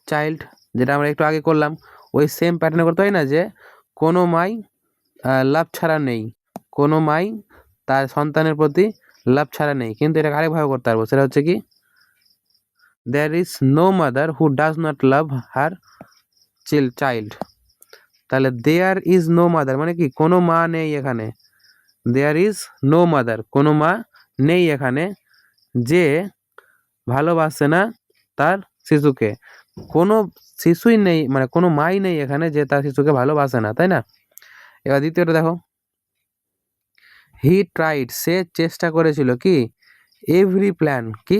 child, যেটা আমরা একটু আগে করলাম ওই সেম প্যাটার্নে করতে হয় না, যে কোনো মাই লাভ ছাড়া নেই, কোনো মাই তার সন্তানের প্রতি লাভ ছাড়া নেই। কিন্তু এটাকে আরেকভাবে করতে পারবো, সেটা হচ্ছে কি, there is no mother who does not love her child. তাহলে দেয়ার ইজ নো মাদার মানে কি, কোনো মা নেই এখানে। দেয়ার ইজ নো মাদার, কোনো মা নেই এখানে যে ভালোবাসে না তার শিশুকে। কোনো শিশুই নেই, মানে কোনো মাই নেই এখানে যে তার শিশুকে ভালোবাসে না, তাই না? এবার দ্বিতীয়টা দেখো, হি ট্রাইড, সে চেষ্টা করেছিল কি, এভরি প্ল্যান, কি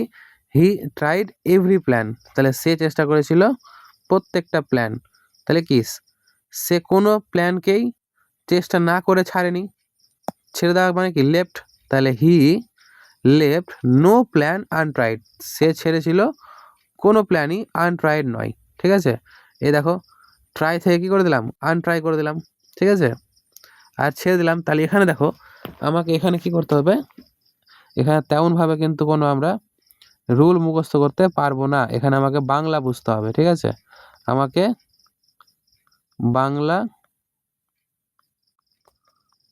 হি ট্রাইড এভরি প্ল্যান, তাহলে সে চেষ্টা করেছিল প্রত্যেকটা প্ল্যান। তাহলে কি, সে কোনো প্ল্যানকেই চেষ্টা না করে ছাড়েনি। ছেড়ে দেওয়া মানে কি, লেফট, তাহলে he left no plan untried, সে ছেড়েছিল কোনো প্ল্যানই আনট্রাইড নয়। ঠিক আছে, এই দেখো ট্রাই থেকে কী করে দিলাম, আনট্রাই করে দিলাম। ঠিক আছে, আর ছেড়ে দিলাম। তাহলে এখানে দেখো আমাকে এখানে কি করতে হবে, এখানে তেমনভাবে কিন্তু কোনো আমরা রুল মুখস্থ করতে পারবো না, এখানে আমাকে বাংলা বুঝতে হবে। ঠিক আছে, আমাকে বাংলা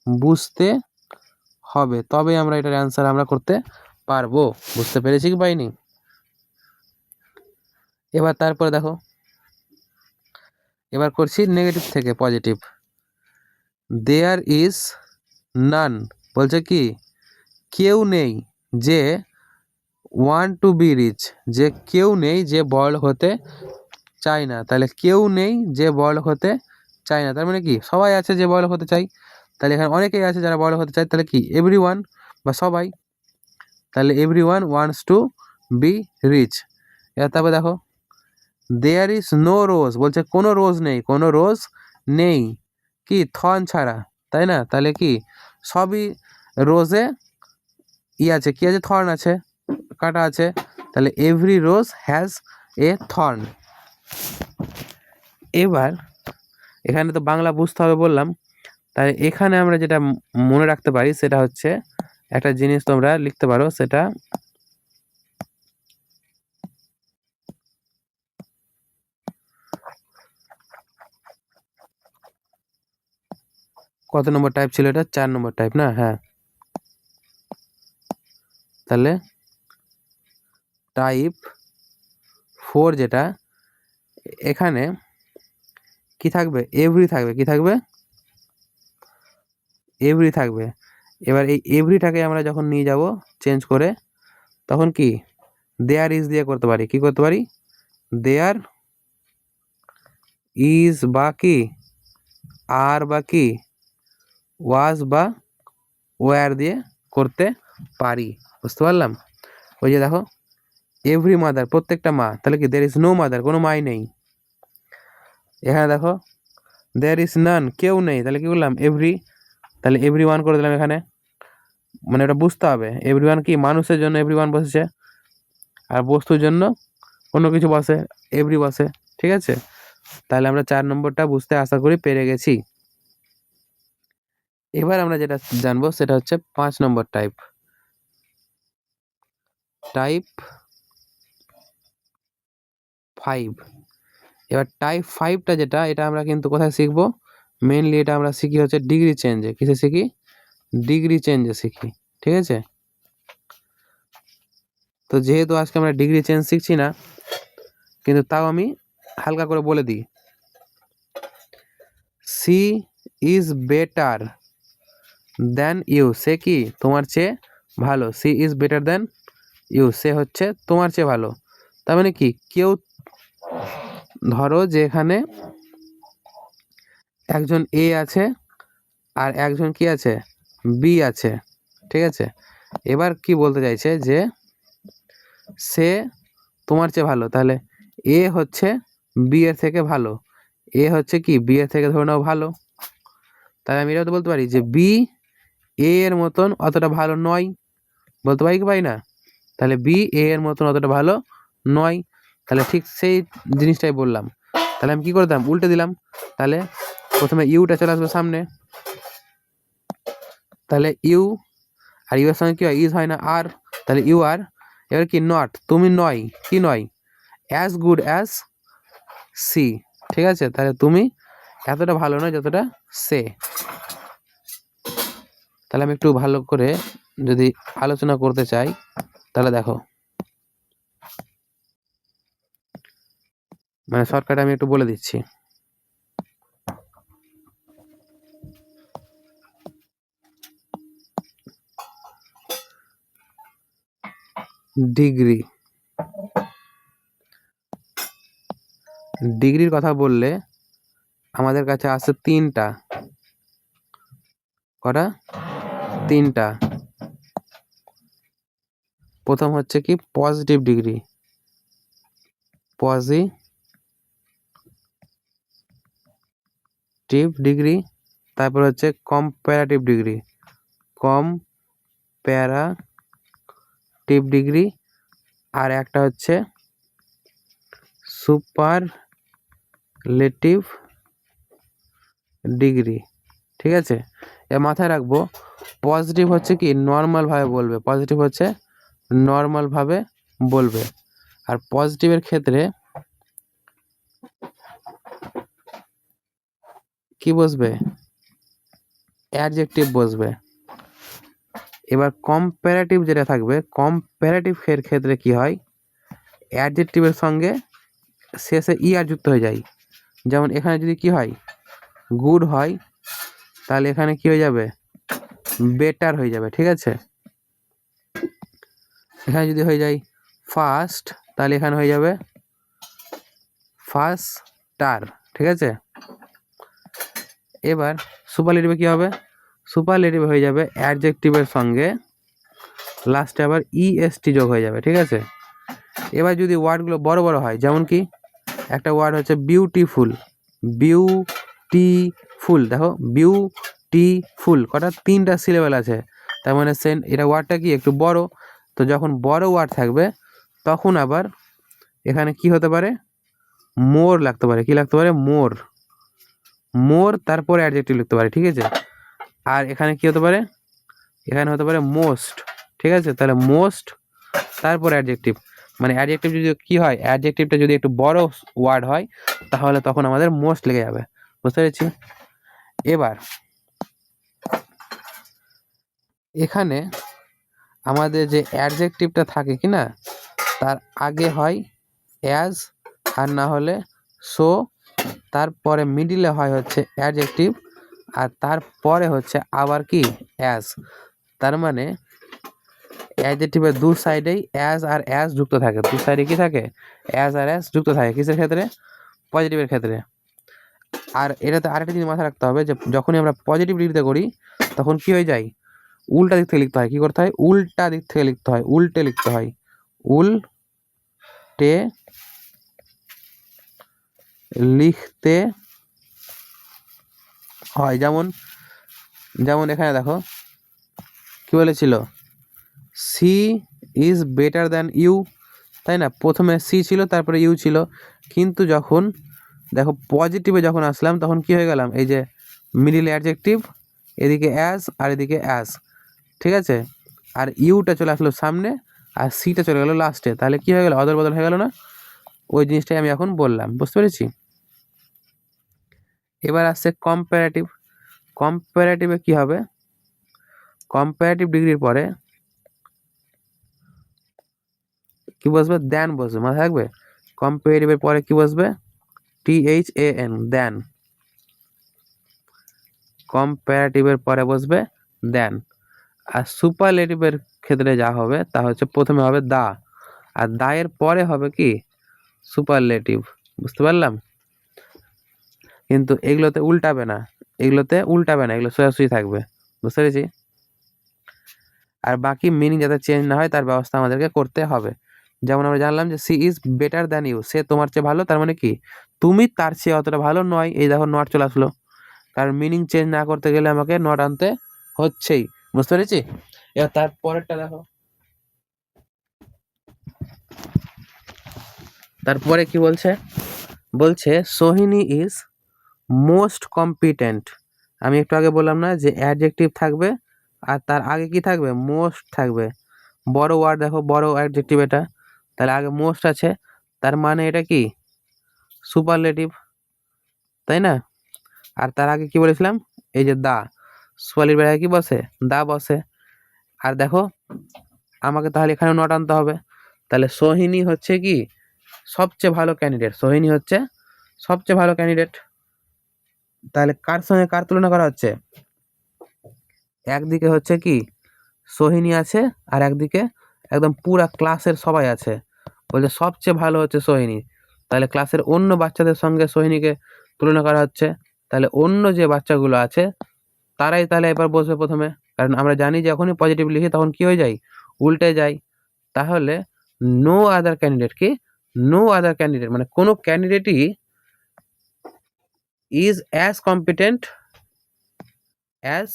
বুঝতে হবে, তবে আমরা এটার অ্যান্সার আমরা করতে পারবো। বুঝতে পেরেছি কি পাইনি? এবার তারপরে দেখো, এবার করছি নেগেটিভ থেকে পজিটিভ। দেয়ার ইজ নান বলছে কি, কেউ নেই যে ওয়ান্ট টু বি রিচ, যে কেউ নেই যে বড়লোক হতে চায় না। তাহলে কেউ নেই যে বড়লোক হতে চায় না, তার মানে কি, সবাই আছে যে বড়লোক হতে চায়। তাহলে এখানে অনেকেই আছে যারা বড়লোক হতে চায়, তাহলে কি, এভরি ওয়ান বা সবাই। তাহলে everyone wants to be rich. এবার তারপরে দেখো, দেয়ার ইজ নো রোজ বলছে কোনো রোজ নেই, কোনো রোজ নেই কি, থর্ন ছাড়া, তাই না? তাহলে কি, সবই রোজে আছে, কি আছে, থর্ন আছে, কাটা আছে। তাহলে every rose has a thorn. এবার এখানে তো বাংলা বুঝতে হবে বললাম, তাই এখানে আমরা যেটা মনে রাখতে পারি সেটা হচ্ছে, একটা জিনিস তোমরা লিখতে পারো, সেটা কত নম্বর টাইপ ছিল, এটা 4 নম্বর টাইপ না? হ্যাঁ, তাহলে টাইপ 4 যেটা, এখানে কি থাকবে, এভরি থাকবে, কি থাকবে, এভরি থাকবে। এবার এই এভরিটাকে আমরা যখন নিয়ে যাব চেঞ্জ করে, তখন কি, দেয়ার ইজ দিয়ে করতে পারি, কি করতে পারি, দেয়ার ইজ বা কি, আর বা কি, ওয়াজ বা ওয়ার দিয়ে করতে পারি। বুঝতে পারলাম? ওই যে দেখো এভরি মাদার প্রত্যেকটা মা, তাহলে কি, দের ইজ নো মাদার কোনো মাই নেই। এখানে দেখো দেয়ার ইজ নান কেউ নেই, তাহলে কি বললাম, এভরি, তাহলে এভরি ওয়ান করে দিলাম এখানে। মানে ওটা বুঝতে হবে, এভরি ওয়ান কি, মানুষের জন্য এভরি ওয়ান বসেছে, আর বস্তুর জন্য কোনো কিছু বসে, এভরি বসে। ঠিক আছে, তাহলে আমরা 4 নম্বরটা বুঝতে আশা করি পেরে গেছি। এবার আমরা যেটা জানবো সেটা হচ্ছে 5 নম্বর টাইপ, টাইপ 5। এবার টাইপ 5টা যেটা, এটা আমরা কিন্তু কোথায় শিখবো, মেনলি এটা আমরা শিখি হচ্ছে ডিগ্রি চেঞ্জে। কিসে শিখি, ডিগ্রি চেঞ্জে শিখি। ঠিক আছে, তো যেহেতু আজকে আমরা ডিগ্রি চেঞ্জ শিখছি না, কিন্তু তাও আমি হালকা করে বলে দিই, she is better than you, সে কি, তোমার চেয়ে ভালো। She is better than you, সে হচ্ছে তোমার চেয়ে ভালো। তার মানে কি, কেউ, ধরো যে এখানে একজন এ আছে আর একজন কি আছে, বি আছে। ঠিক আছে, এবার কি বলতে চাইছে, যে সে তোমার চেয়ে ভালো, তাহলে এ হচ্ছে বি এর থেকে ভালো, এ হচ্ছে কি বি এর থেকে ধরে নাও ভালো, তাহলে আমি এটাও তো বলতে পারি যে বি এ এর মতন অতটা ভালো নয়, বলতে পারি কি পারি না? তাহলে বি এ এর মতন অতটা ভালো নয়, তাহলে ঠিক সেই জিনিসটাই বললাম। তাহলে আমি কি করতাম, উল্টে দিলাম। তাহলে প্রথমে ইউটা চলে আসবে সামনে, তাহলে ইউ আর ইউ এর সঙ্গে কি হয়, ইজ হয় না আর, তাহলে ইউ আর। এবার কি নট, তুমি নয়, কি নয়, অ্যাজ গুড অ্যাজ সি, ঠিক আছে? তাহলে তুমি এতটা ভালো নয় যতটা সে। তাহলে আমি একটু ভালো করে যদি আলোচনা করতে চাই, তাহলে দেখো, মানে শর্টকাটে আমি একটু বলে দিচ্ছি। ডিগ্রি, ডিগ্রির কথা বললে আমাদের কাছে আছে তিনটা, কটা, তিনটা। প্রথম হচ্ছে কি পজিটিভ ডিগ্রি, পজিটিভ ডিগ্রি, তারপর হচ্ছে কম্পারেটিভ ডিগ্রি, কম্পারেটিভ ডিগ্রি, আর একটা হচ্ছে সুপারলেটিভ ডিগ্রি, ঠিক আছে? এ মাথায় রাখবো, পজিটিভ হচ্ছে কি নর্মালভাবে বলবে, পজিটিভ হচ্ছে নর্মালভাবে বলবে, আর পজিটিভের ক্ষেত্রে কি বসবে, অ্যাডজেক্টিভ বসবে। এবার কম্পারেটিভ যেটা থাকবে, কম্পারেটিভ এর ক্ষেত্রে কি হয়, অ্যাডজেক্টিভের সঙ্গে শেষে ই আর যুক্ত হয়ে যায়। যেমন এখানে যদি কি হয়, গুড হয়, তাহলে এখানে কি হয়ে যাবে, বেটার হয়ে যাবে, ঠিক আছে? এখানে যদি হয়ে যায় ফার্স্ট, তাহলে এখানে হয়ে যাবে ফার্স্টার, ঠিক আছে? এবার সুপারলেটিভে কি হবে, সুপারলেটিভে হয়ে যাবে অ্যাডজেক্টিভের সঙ্গে লাস্টে আবার ইএসটি যোগ হয়ে যাবে, ঠিক আছে? এবার যদি ওয়ার্ডগুলো বড় বড় হয়, যেমন কি একটা ওয়ার্ড হচ্ছে বিউটিফুল, বিউটিফুল, দেখো বিউটিফুল, কটা, তিনটা সিলেবেল আছে, তার মানে এটা ওয়ার্ডটা কি একটু বড়। তো যখন বড় ওয়ার্ড থাকবে তখন আবার এখানে কি হতে পারে, মোর লাগতে পারে, কি লাগতে পারে, মোর, মোর তারপরে অ্যাডজেক্টিভ লিখতে পারে, ঠিক আছে? আর এখানে কি হতে পারে, এখানে হতে পারে মোস্ট, ঠিক আছে? তাহলে মোস্ট তারপর অ্যাডজেক্টিভ, মানে অ্যাডজেক্টিভ যদি কি হয়, অ্যাডজেক্টিভটা যদি একটু বড় ওয়ার্ড হয় তাহলে তখন আমাদের মোস্ট লেগে যাবে, বুঝতে পেরেছি? এবার এখানে আমাদের যে অ্যাডজেক্টিভটা থাকে কি না, তার আগে হয় অ্যাজ, আর না হলে সো, তারপরে মিডিলে হয় হচ্ছে অ্যাডজেক্টিভ, আর তারপরে হচ্ছে আবার কি অ্যাজ। তার মানে অ্যাডজেক্টিভের দু সাইডেই অ্যাজ আর অ্যাজ যুক্ত থাকে, দু সাইডে কি থাকে, অ্যাজ আর অ্যাজ যুক্ত থাকে, কিসের ক্ষেত্রে, পজিটিভের ক্ষেত্রে। আর এটাতে আরেকটা জিনিস মাথায় রাখতে হবে যে যখনই আমরা পজিটিভ ডিগ্রিতে করি তখন কি হয়ে যায়, উল্টা দিক থেকে লিখতে হয়, কি করতে হয়, উল্টা দিক থেকে লিখতে হয়, উল্টে লিখতে হয়, উল্টে লিখতে হয়। যেমন যেমন এখানে দেখো কি বলেছিল, she is better than you, তাই না? প্রথমে সি ছিল, তারপরে ইউ ছিল, কিন্তু যখন দেখো পজিটিভে যখন আসলাম তখন কি হয়ে গেলাম, এই যে মিডিল অ্যাডজেক্টিভ, এদিকে অ্যাজ আর এদিকে অ্যাজ, ঠিক আছে? আর ইউটা চলে আসলো সামনে আর সিটা চলে গেলো লাস্টে, তাহলে কি হয়ে গেল, অদল বদল হয়ে গেল না? ওই জিনিসটাই আমি এখন বললাম, বুঝতে পেরেছি? এবার আসছে কম্পারেটিভ, কম্পারেটিভে কি হবে, কম্পারেটিভ ডিগ্রির পরে কি বসবে, দেন বসবে, মাথায় থাকবে। কম্পারেটিভের পরে কি বসবে, THAN, দেন, কম্পারেটিভের পরে বসবে দেন। আর সুপারলেটিভের ক্ষেত্রে যা হবে তা হচ্ছে প্রথমে হবে দা, আর দায়ের পরে হবে কি সুপারলেটিভ, বুঝতে পারলাম? কিন্তু এগুলোতে উল্টাবে না, এগুলোতে উল্টাবে না, এগুলো সোজাসুজি থাকবে, বুঝতে পেরেছি? আর বাকি মিনিং যাতে চেঞ্জ না হয় তার ব্যবস্থা আমাদেরকে করতে হবে। যেমন আমরা জানলাম যে she is better than you, সে তোমার চেয়ে ভালো, তার মানে কি তুমি তার চেয়ে অতটা ভালো নয়। এই দেখো নট চলে আসলো, কারণ মিনিং চেঞ্জ না করতে গেলে আমাকে নট আনতে হচ্ছেই। বুঝতে পেরেছি? এবার তার পরেরটা দেখো, তারপরে কি বলছে, বলছে সোহিনী ইজ মোস্ট কম্পিটেন্ট। আমি একটু আগে বললাম না যে অ্যাডজেক্টিভ থাকবে আর তার আগে কি থাকবে, মোস্ট থাকবে। বড় ওয়ার্ড দেখো, বড় অ্যাডজেক্টিভ এটা, তাহলে আগে মোস্ট আছে, তার মানে এটা কি সুপারলেটিভ, তাই না? আর তার আগে কি বলেছিলাম, এই যে দা, সোয়ালির বেলায় কি বসে, দা বসে। আর দেখো আমাকে তাহলে এখানে নট আনতে হবে, তাহলে সোহিনী হচ্ছে কি সবচেয়ে ভালো ক্যান্ডিডেট, সোহিনী হচ্ছে সবচেয়ে ভালো ক্যান্ডিডেট। তাহলে কার সঙ্গে কার তুলনা করা হচ্ছে, একদিকে হচ্ছে কি সোহিনী আছে আর একদিকে একদম পুরা ক্লাসের সবাই আছে, বলছে সবচেয়ে ভালো হচ্ছে সোহিনী। তাহলে ক্লাসের অন্য বাচ্চাদের সঙ্গে সোহিনীকে তুলনা করা হচ্ছে, তাহলে অন্য যে বাচ্চাগুলো আছে তারাই তাহলে এবার বসবে প্রথমে, কারণ আমরা জানি যে যখনই পজিটিভ লিখি তখন কি হয়ে যায়, উল্টে যায়। তাহলে নো আদার ক্যান্ডিডেট, কি নো আদার ক্যান্ডিডেট মানে কোনো ক্যান্ডিডেটই is as competent as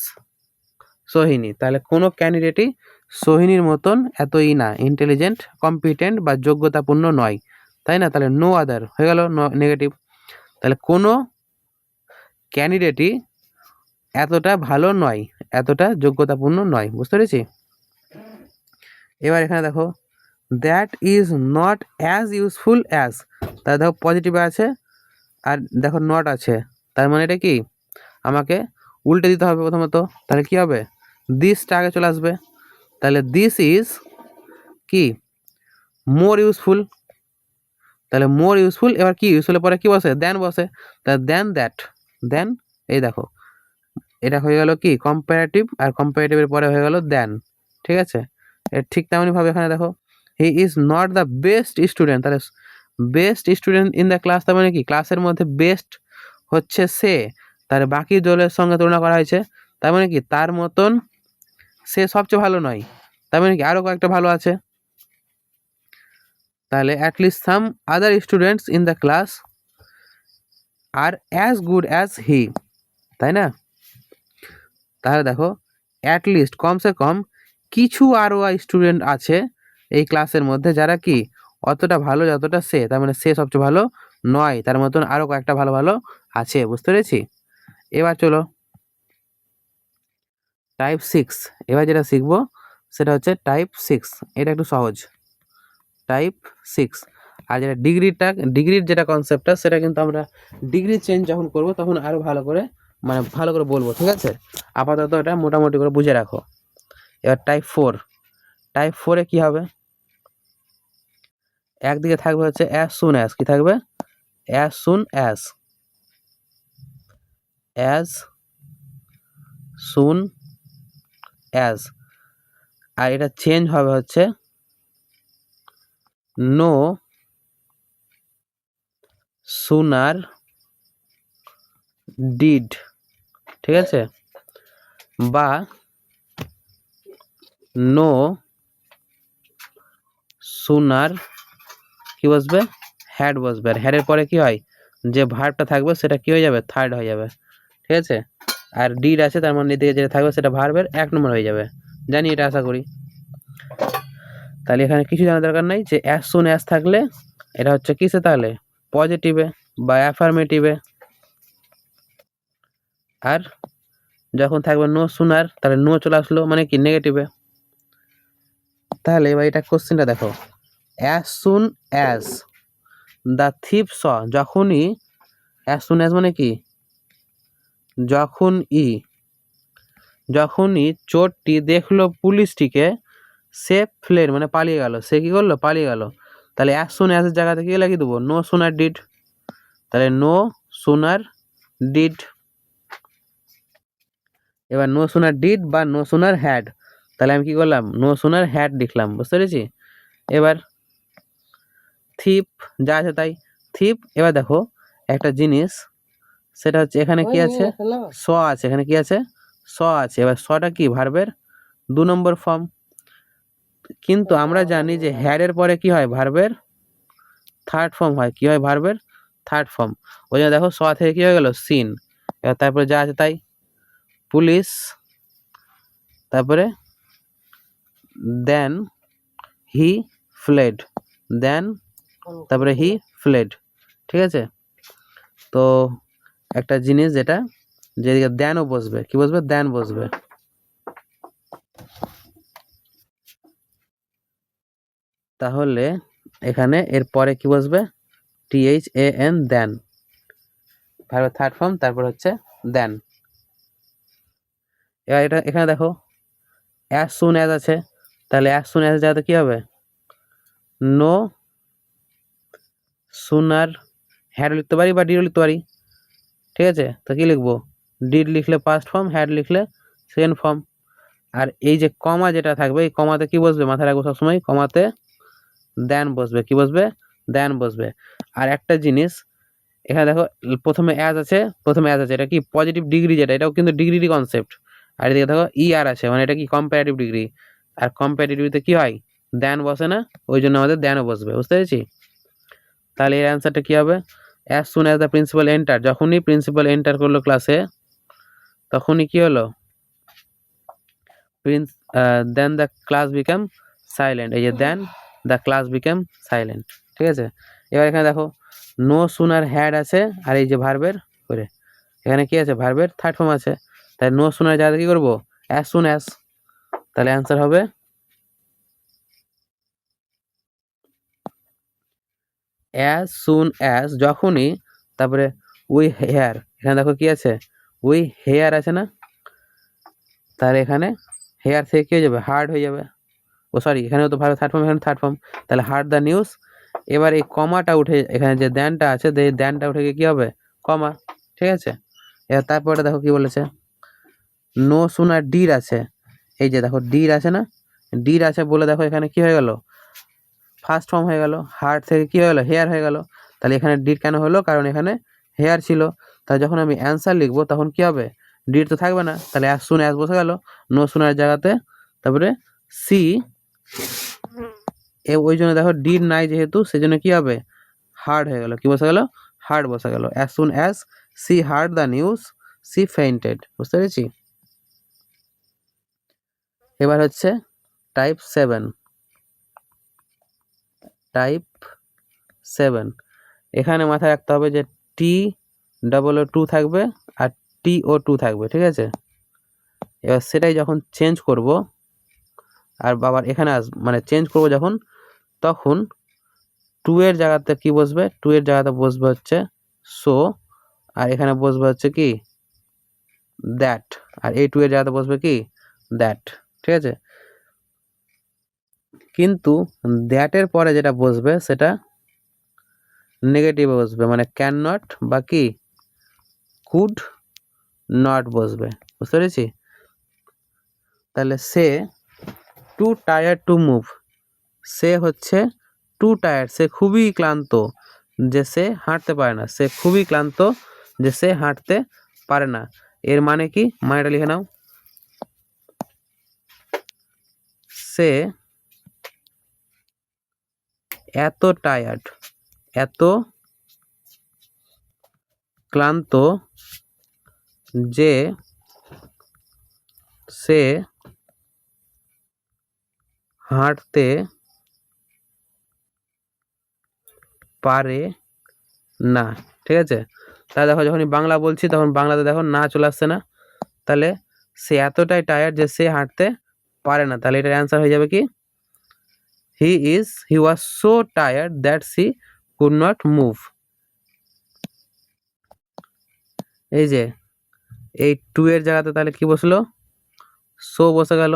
Sohini. তাহলে কোনো ক্যান্ডিডেটই সোহিনীর মতন এতই না ইন্টেলিজেন্ট, কম্পিটেন্ট বা যোগ্যতাপূর্ণ নয়, তাই না? তাহলে নো আদার হয়ে গেল নেগেটিভ। তাহলে কোনো ক্যান্ডিডেটই এতটা ভালো নয়, এতটা যোগ্যতাপূর্ণ নয়। বুঝতে পেরেছি? এবার এখানে দেখো that is not as useful as, তাহলে দেখো পজিটিভ আছে আর দেখো নট আছে, তার মানে এটা কি আমাকে উল্টে দিতে হবে প্রথমত। তাহলে কি হবে, দিসটা আগে চলে আসবে, তাহলে দিস ইজ কি মোর ইউজফুল, তাহলে মোর ইউজফুল। এবার কি ইউজফুলের পরে কি বসে, দেন বসে, তাহলে দেন দ্যাট, দেন এই দেখো এটা হয়ে গেল কি কম্পারেটিভ, আর কম্পারেটিভের পরে হয়ে গেল দেন। ঠিক আছে? এর ঠিক তেমনইভাবে এখানে দেখো he is not the best student, তাহলে best student in the class, তার মানে কি ক্লাসের মধ্যে বেস্ট হচ্ছে সে, তার বাকি দলের সঙ্গে তুলনা করা হয়েছে, তার মানে কি তার মতন সে সবচেয়ে ভালো নয়, তার মানে কি আরও কয়েকটা ভালো আছে। তাহলে at least some other students in the class আর অ্যাজ গুড অ্যাজ হি, তাই না? তাহলে দেখো অ্যাট লিস্ট কমসে কম কিছু আরও স্টুডেন্ট আছে এই ক্লাসের মধ্যে যারা কি অতটা ভালো যতটা সে, তার মানে সে সবচেয়ে ভালো নয়, তার মতন আরও কয়েকটা ভালো ভালো আছে। বুঝতে পেরেছি? এবার চলো টাইপ 6, এবার যেটা শিখবো সেটা হচ্ছে টাইপ 6, এটা একটু সহজ, টাইপ 6। আর যেটা ডিগ্রির যেটা কনসেপ্টটা সেটা কিন্তু আমরা ডিগ্রি চেঞ্জ যখন করব তখন আরও ভালো করে মানে ভালো করে বলবো, ঠিক আছে? আপাতত এটা মোটামুটি করে বুঝে রাখো। এবার টাইপ 4, টাইপ 4-এ কী হবে, একদিকে থাকবে হচ্ছে অ্যাজ সুন অ্যাজ, কি থাকবে as soon as, as soon as. আর এটা চেঞ্জ হবে হচ্ছে নো সুনার ডিড, ঠিক আছে? বা নো সুনার কি বসবে, হ্যাড বসবে, আর হ্যাডের পরে কি হয়, যে ভার্বটা থাকবে সেটা কি হয়ে যাবে, থার্ড হয়ে যাবে, ঠিক আছে? আর ডিড আছে তার মানে এদিকে যেটা থাকবে সেটা ভার্বের 1 নম্বর হয়ে যাবে, জানি এটা আশা করি। তাহলে এখানে কিছু জানার দরকার নাই যে অ্যাজ সুন অ্যাজ থাকলে এটা হচ্ছে কিসে, তাহলে পজিটিভে বা অ্যাফার্মেটিভে, আর যখন থাকবে নো সুনার তাহলে নো চলে আসলো মানে কি নেগেটিভে। তাহলে এবার এটা কোশ্চেনটা দেখো, as soon as the thief saw, যখনই অ্যাজ সুন অ্যাজ মানে কি যখনই চোরটি দেখলো পুলিশটিকে, সে ফ্লেড মানে পালিয়ে গেল, সে কি করলো পালিয়ে গেল। তাহলে অ্যাজ সুন অ্যাজের জায়গাতে কি লাগিয়ে দেবো, নো সুনার ডিড, তাহলে নো সুনার ডিড। এবার নো সুনার ডিড বা নো সুনার হ্যাড, তাহলে আমি কি করলাম নো সুনার হ্যাড লিখলাম। বুঝতে পেরেছি? এবার থিপ যা আছে তাই থিপ। এবার দেখো একটা জিনিস, সেটা হচ্ছে এখানে কি আছে, স আছে, এখানে কি আছে স আছে। এবার সটা কি ভার্বের 2 নম্বর ফর্ম, কিন্তু আমরা জানি যে হ্যাডের পরে কি হয়, ভার্বের থার্ড ফর্ম হয়। কি হয়, ভার্বের থার্ড ফর্ম। ওই জন্য দেখো স থেকে কি হয়ে গেল, সিন। এবার তারপরে যা আছে তাই, পুলিশ, তারপরে দেন হি ফ্লেড, দেন তারপরে হি ফ্লেড। ঠিক আছে, তো একটা জিনিস যেটা যেদিকে দেনও বসবে, কি বসবে, দেন বসবে। তাহলে এখানে এর পরে কি বসবে, THAN, দেন, ভার্বের থার্ড ফর্ম, তারপর হচ্ছে দেন। এবার এটা এখানে দেখো অ্যাজ সুন অ্যাজ আছে, তাহলে অ্যাজ সুন অ্যাজ যাতে কি হবে, নো সুনার হ্যাড লিখতে পারি বা ডিডও লিখতে পারি। ঠিক আছে, তো কি লিখবো, ডিড লিখলে ফার্স্ট ফর্ম, হ্যাড লিখলে সেকেন্ড ফর্ম। আর এই যে কমা যেটা থাকবে, এই কমাতে কি বসবে, মাথায় রাখবো সবসময়, কমাতে দেন বসবে। কি বসবে, দেন বসবে। আর একটা জিনিস এখানে দেখো, প্রথমে অ্যাজ আছে, এটা কি পজিটিভ ডিগ্রি, যেটা এটাও কিন্তু ডিগ্রিরই কনসেপ্ট। আর এদিকে দেখো আর আছে, মানে এটা কি কম্পারেটিভ ডিগ্রি। আর কম্পারেটিভতে কি হয়, দেন বসে না, ওই জন্য আমাদের দেনও বসবে। বুঝতে পেরেছি? তাহলে এর অ্যান্সারটা কি হবে, as soon as the principal enter, যখনই প্রিন্সিপাল এন্টার করলো ক্লাসে, তখনই কি হলো, দেন দ্য ক্লাস বিকাম সাইলেন্ট। এই যে দেন দ্য ক্লাস বিকাম সাইলেন্ট। ঠিক আছে, এবার এখানে দেখো নো সুনার হ্যাড আছে, আর এই যে ভার্বের করে এখানে কি আছে, ভার্বের থার্ড ফর্ম আছে। তাই নো সুনার যাতে কি করবো, অ্যাজ সুন অ্যাজ। তাহলে অ্যান্সার হবে অ্যাজ সুন অ্যাজ, যখনই, তারপরে উই হেয়ার, এখানে দেখো কি আছে, উই হেয়ার আছে না, তাহলে এখানে হেয়ার থেকে কি হয়ে যাবে, হার্ড হয়ে যাবে। ও সরি, এখানেও তো ভার্ব থার্ড ফর্ম, এখানে থার্ড ফর্ম, তাহলে হার্ড দ্য নিউজ। এবার এই কমাটা উঠে, এখানে যে দ্যানটা আছে, দ্যানটা উঠে গিয়ে কি হবে, কমা। ঠিক আছে, এবার তারপরে দেখো কি বলেছে, নো সুনার ডির আছে, এই যে দেখো ডির আছে না, ডির আছে বলে দেখো এখানে কি হয়ে গেল, ফার্স্ট ফর্ম হয়ে গেল, হার্ড থেকে কি হয়ে গেল, হেয়ার হয়ে গেল। তাহলে এখানে ডির কেন হলো, কারণ এখানে হেয়ার ছিল। তাহলে যখন আমি অ্যান্সার লিখবো তখন কি হবে, ডির তো থাকবে না, তাহলে অ্যাজ সুন অ্যাজ বসে গেল নো সুনার জায়গাতে। তারপরে সি, ওই জন্য দেখো ডিড নাই যেহেতু, সেই জন্য কি হবে, হার্ড হয়ে গেল। কি বসে গেল, হার্ড বসে গেল। As soon as she heard the news, she fainted. বুঝতে পেরেছি? এবার হচ্ছে টাইপ 7। টাইপ 7, এখানে মাথায় রাখতে হবে যে TOO থাকবে আর TO2 থাকবে। ঠিক আছে, এবার সেটাই যখন চেঞ্জ করব, আর বাবার এখানে মানে চেঞ্জ করব যখন, তখন টু এর জায়গাতে কি বসবে, টু এর জায়গাতে বসবে হচ্ছে সো, আর এখানে বসবে হচ্ছে কি দ্যাট, আর এই টু এর জায়গাতে বসবে কি দ্যাট। ঠিক আছে, কিন্তু দ্যাটের পরে যেটা বসবে সেটা নেগেটিভে বসবে, মানে ক্যান নট বা কি কুড নট বসবে। বুঝতে পেরেছি? তাহলে সে টু টায়ার্ড টু মুভ, সে হচ্ছে টু টায়ার্ড, সে খুবই ক্লান্ত যে সে হাঁটতে পারে না, সে খুবই ক্লান্ত যে সে হাঁটতে পারে না। এর মানে কি, মানেটা লিখে নাও, সে এত টায়ার্ড, এত ক্লান্ত যে সে হাঁটতে পারে না। ঠিক আছে, তাহলে দেখো যখনই বাংলা বলছি তখন বাংলাতে দেখো না চলে আসছে না, তাহলে সে এতটাই টায়ার্ড যে সে হাঁটতে পারে না। তাহলে এটার অ্যান্সার হয়ে যাবে কি, he was so tired that she could not move. এই যে এই টু এর জায়গাতে তাহলে কি বসলো, সো বসে গেল,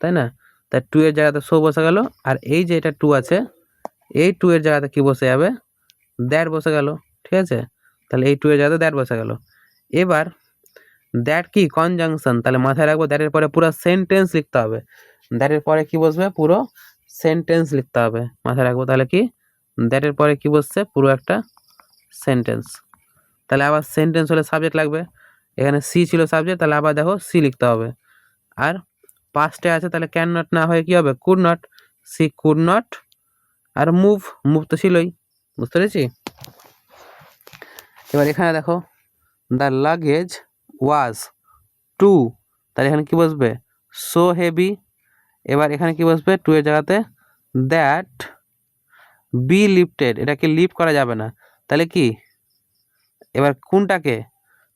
তাই না? তাই টু এর জায়গাতে সো বসে গেল, আর এই যে এটা টু আছে, এই টু এর জায়গাতে কি বসে যাবে, দ্যাট বসে গেল। ঠিক আছে, তাহলে এই টু এর জায়গাতে দ্যাট বসে গেল। এবার দ্যাট কি কনজাংশন, তাহলে মাথায় রাখবো দ্যাটের পরে পুরো সেন্টেন্স লিখতে হবে। দ্যাটের পরে কি বসবে, পুরো সেন্টেন্স লিখতে হবে, মাথায় রাখবো। তাহলে কি দ্যাটের পরে কি বসছে, পুরো একটা সেন্টেন্স। তাহলে আবার সেন্টেন্স হলে সাবজেক্ট লাগবে, এখানে সি ছিল সাবজেক্ট, তাহলে আবার দেখো সি লিখতে হবে। আর পাস্টে আছে তাহলে ক্যান নট না হয়ে কি হবে could not, she could not, আর মুভ, মুভ তো ছিলই, বুঝতে পেরেছি। এবার এখানে দেখো দ্য লাগেজ ওয়াজ টু, তাহলে এখানে কি বসবে সো হেভি। এবার এখানে কি বসবে টু এর জায়গাতে দ্যাট বি লিফটেড, এটাকে লিফট করা যাবে না, তাহলে কি এবার কোনটাকে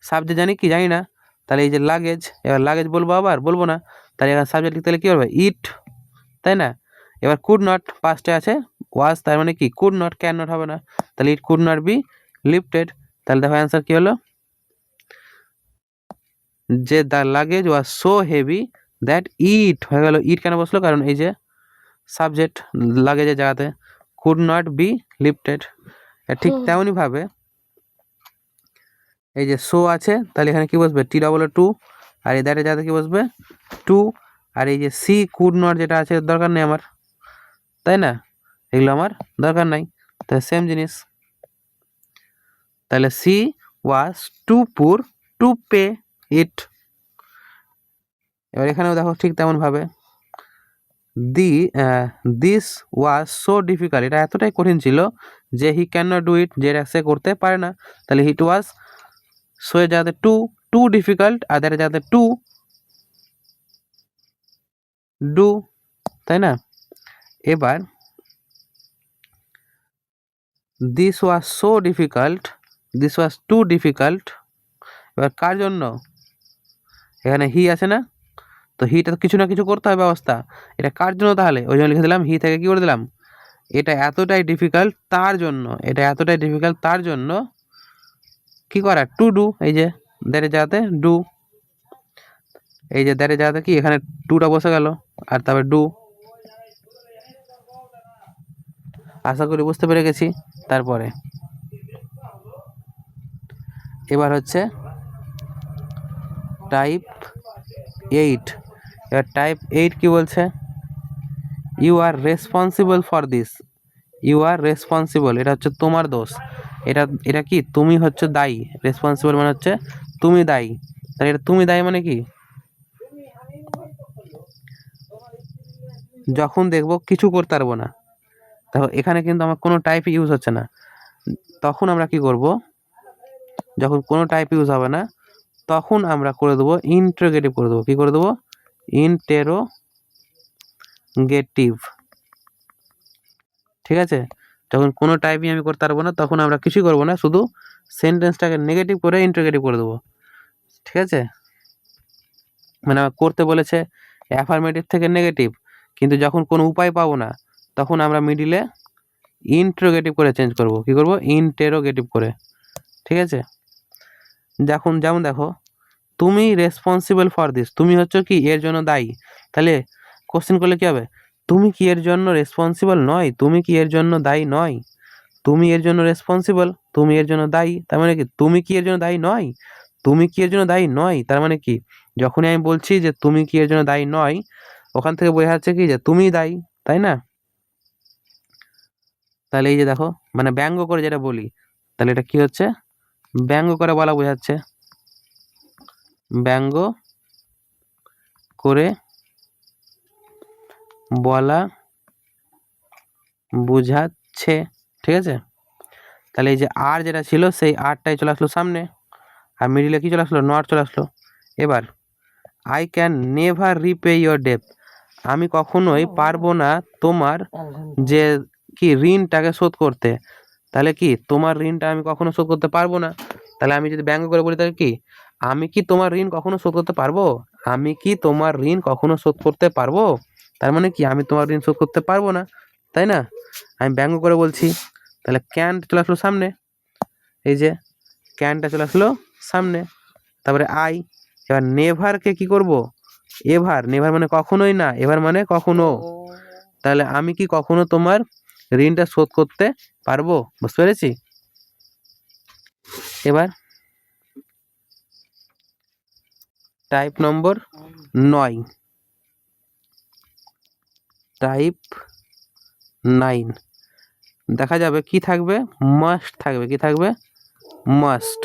সাবজেক্ট জানি কি জানি না, তাহলে এই যে লাগেজ, এবার লাগেজ বলবো আবার বলবো না, তাহলে এখানে সাবজেক্ট লিখতে হলে কী হবে ইট, তাই না। এবার কুড নট পাস্টে আছে ওয়াজ, তার মানে কি কুড নট, ক্যান নট হবে না, তাহলে it could not be lifted. তাহলে দেখো অ্যান্সার কি হলো যে the luggage was so heavy that it হয়ে গেল, ইট কেন বসলো কারণ এই যে সাবজেক্ট লাগেজের জায়গাতে, কুড নট বি লিফটেড। ঠিক তেমনইভাবে এই যে সো আছে তাহলে এখানে কি বসবে টি ডবল টু, আর এই দ্যাটের জায়গাতে কি বসবে টু, আর এই যে সি কুড নট যেটা আছে দরকার নেই আমার, তাই না, এগুলো আমার দরকার নাই, তাহলে সেম জিনিস, তাহলে সি ওয়াজ টু পুর টু পে ইট। এবার এখানেও দেখো ঠিক তেমনভাবে দিস ওয়াজ সো ডিফিকাল্ট, এটা এতটাই কঠিন ছিল যে he can not do it, যেটা সে করতে পারে না, তাহলে হিট ওয়াজ সো এর জায়গাতে টু, টু ডিফিকাল্ট, আর দ্যাটের জায়গাতে টু ডু, তাই না। এবার this was so difficult, this was too difficult, এবার কার জন্য এখানে হি আছে না, তো হিটা কিছু না কিছু করতে হবে ব্যবস্থা, এটা কার জন্য তাহলে ওই জন্য লিখে দিলাম হি থেকে কি করে দিলাম এটা এতটাই ডিফিকাল্ট তার জন্য, এটা এতটাই ডিফিকাল্ট তার জন্য কি করা টু ডু, এই যে দ্যাটের জায়গাতে ডু, এই যে দ্যাটের জায়গাতে কি এখানে টুটা বসে গেল আর তারপরে ডু। আশা করি বুঝতে পেরে গেছি। তারপরে এবার হচ্ছে টাইপ 8, এবার টাইপ 8 কি বলছে you are responsible for this, you are responsible এটা হচ্ছে তোমার দোষ, এটা এটা কি তুমি হচ্ছে দায়ী, রেসপন্সিবল মানে হচ্ছে তুমি দায়ী, তাহলে এটা তুমি দায়ী মানে কি যখন দেখবো কিছু করতে পারবো না, দেখো এখানে কিন্তু আমার কোনো টাইপ ইউজ হচ্ছে না, তখন আমরা কি করব যখন কোনো টাইপ ইউজ হবে না তখন আমরা করে দেবো ইন্টারোগেটিভ করে দেবো, কি করে দেবো ইন্টারোগেটিভ, ঠিক আছে। যখন কোনো টাইপই আমি করতে পারবো না তখন আমরা কিছুই করবো না, শুধু সেন্টেন্সটাকে নেগেটিভ করে ইন্টারোগেটিভ করে দেবো, ঠিক আছে। মানে আমার করতে বলেছে অ্যাফার্মেটিভ থেকে নেগেটিভ, কিন্তু যখন কোনো উপায় পাবো না তখন আমরা মিডিলে ইন্টারোগেটিভ করে চেঞ্জ করব, কি করব ইন্টারোগেটিভ করে, ঠিক আছে। যেমন দেখো তুমি রেসপন্সিবল ফর দিস, তুমি হচ্ছে কি এর জন্য দায়ী, তাহলে কোশ্চেন করলে কি হবে তুমি কি এর জন্য রেসপন্সিবল নয়, তুমি কি এর জন্য দায়ী নয়, তুমি এর জন্য রেসপন্সিবল, তুমি এর জন্য দায়ী, তার মানে কি তুমি কি এর জন্য দায়ী নয়, তুমি কি এর জন্য দায়ী নয়, তার মানে কি যখনই আমি বলছি যে তুমি কি এর জন্য দায়ী নয় ওখান থেকে বোঝা যাচ্ছে কি যে তুমিই দায়ী, তাই না। তাহলে এই যে দেখো মানে ব্যঙ্গ করে যেটা বলি, তাহলে এটা কি হচ্ছে ব্যঙ্গ করে বলা বোঝাচ্ছে, ব্যঙ্গ করে বলা বোঝাচ্ছে, ঠিক আছে। তাহলে এই যে আর যেটা ছিল সেই আরটাই চলে আসলো সামনে, আর মিডিলে কি চলে আসলো নট চলে আসলো। এবার I can never repay your debt, আমি কখনোই পারবো না তোমার যে কি ঋণটাকে শোধ করতে, তাহলে কি তোমার ঋণটা আমি কখনো শোধ করতে পারবো না, তাহলে আমি যদি ব্যঙ্গ করে বলি তাহলে কি আমি কি তোমার ঋণ কখনো শোধ করতে পারবো, আমি কি তোমার ঋণ কখনো শোধ করতে পারবো, তার মানে কি আমি তোমার ঋণ শোধ করতে পারবো না, তাই না, আমি ব্যঙ্গ করে বলছি। তাহলে ক্যান চলে আসলো সামনে, এই যে ক্যানটা চলে আসলো সামনে, তারপরে আই, এবার নেভারকে কি করব এভার, নেভার মানে কখনোই না, এভার মানে কখনো, তাহলে আমি কি কখনো তোমার ঋণটা শোধ করতে পারবো, বুঝতে পেরেছি। এবার টাইপ নম্বর 9, টাইপ 9 দেখা যাবে কি থাকবে মাস্ট থাকবে, কি থাকবে মাস্ট।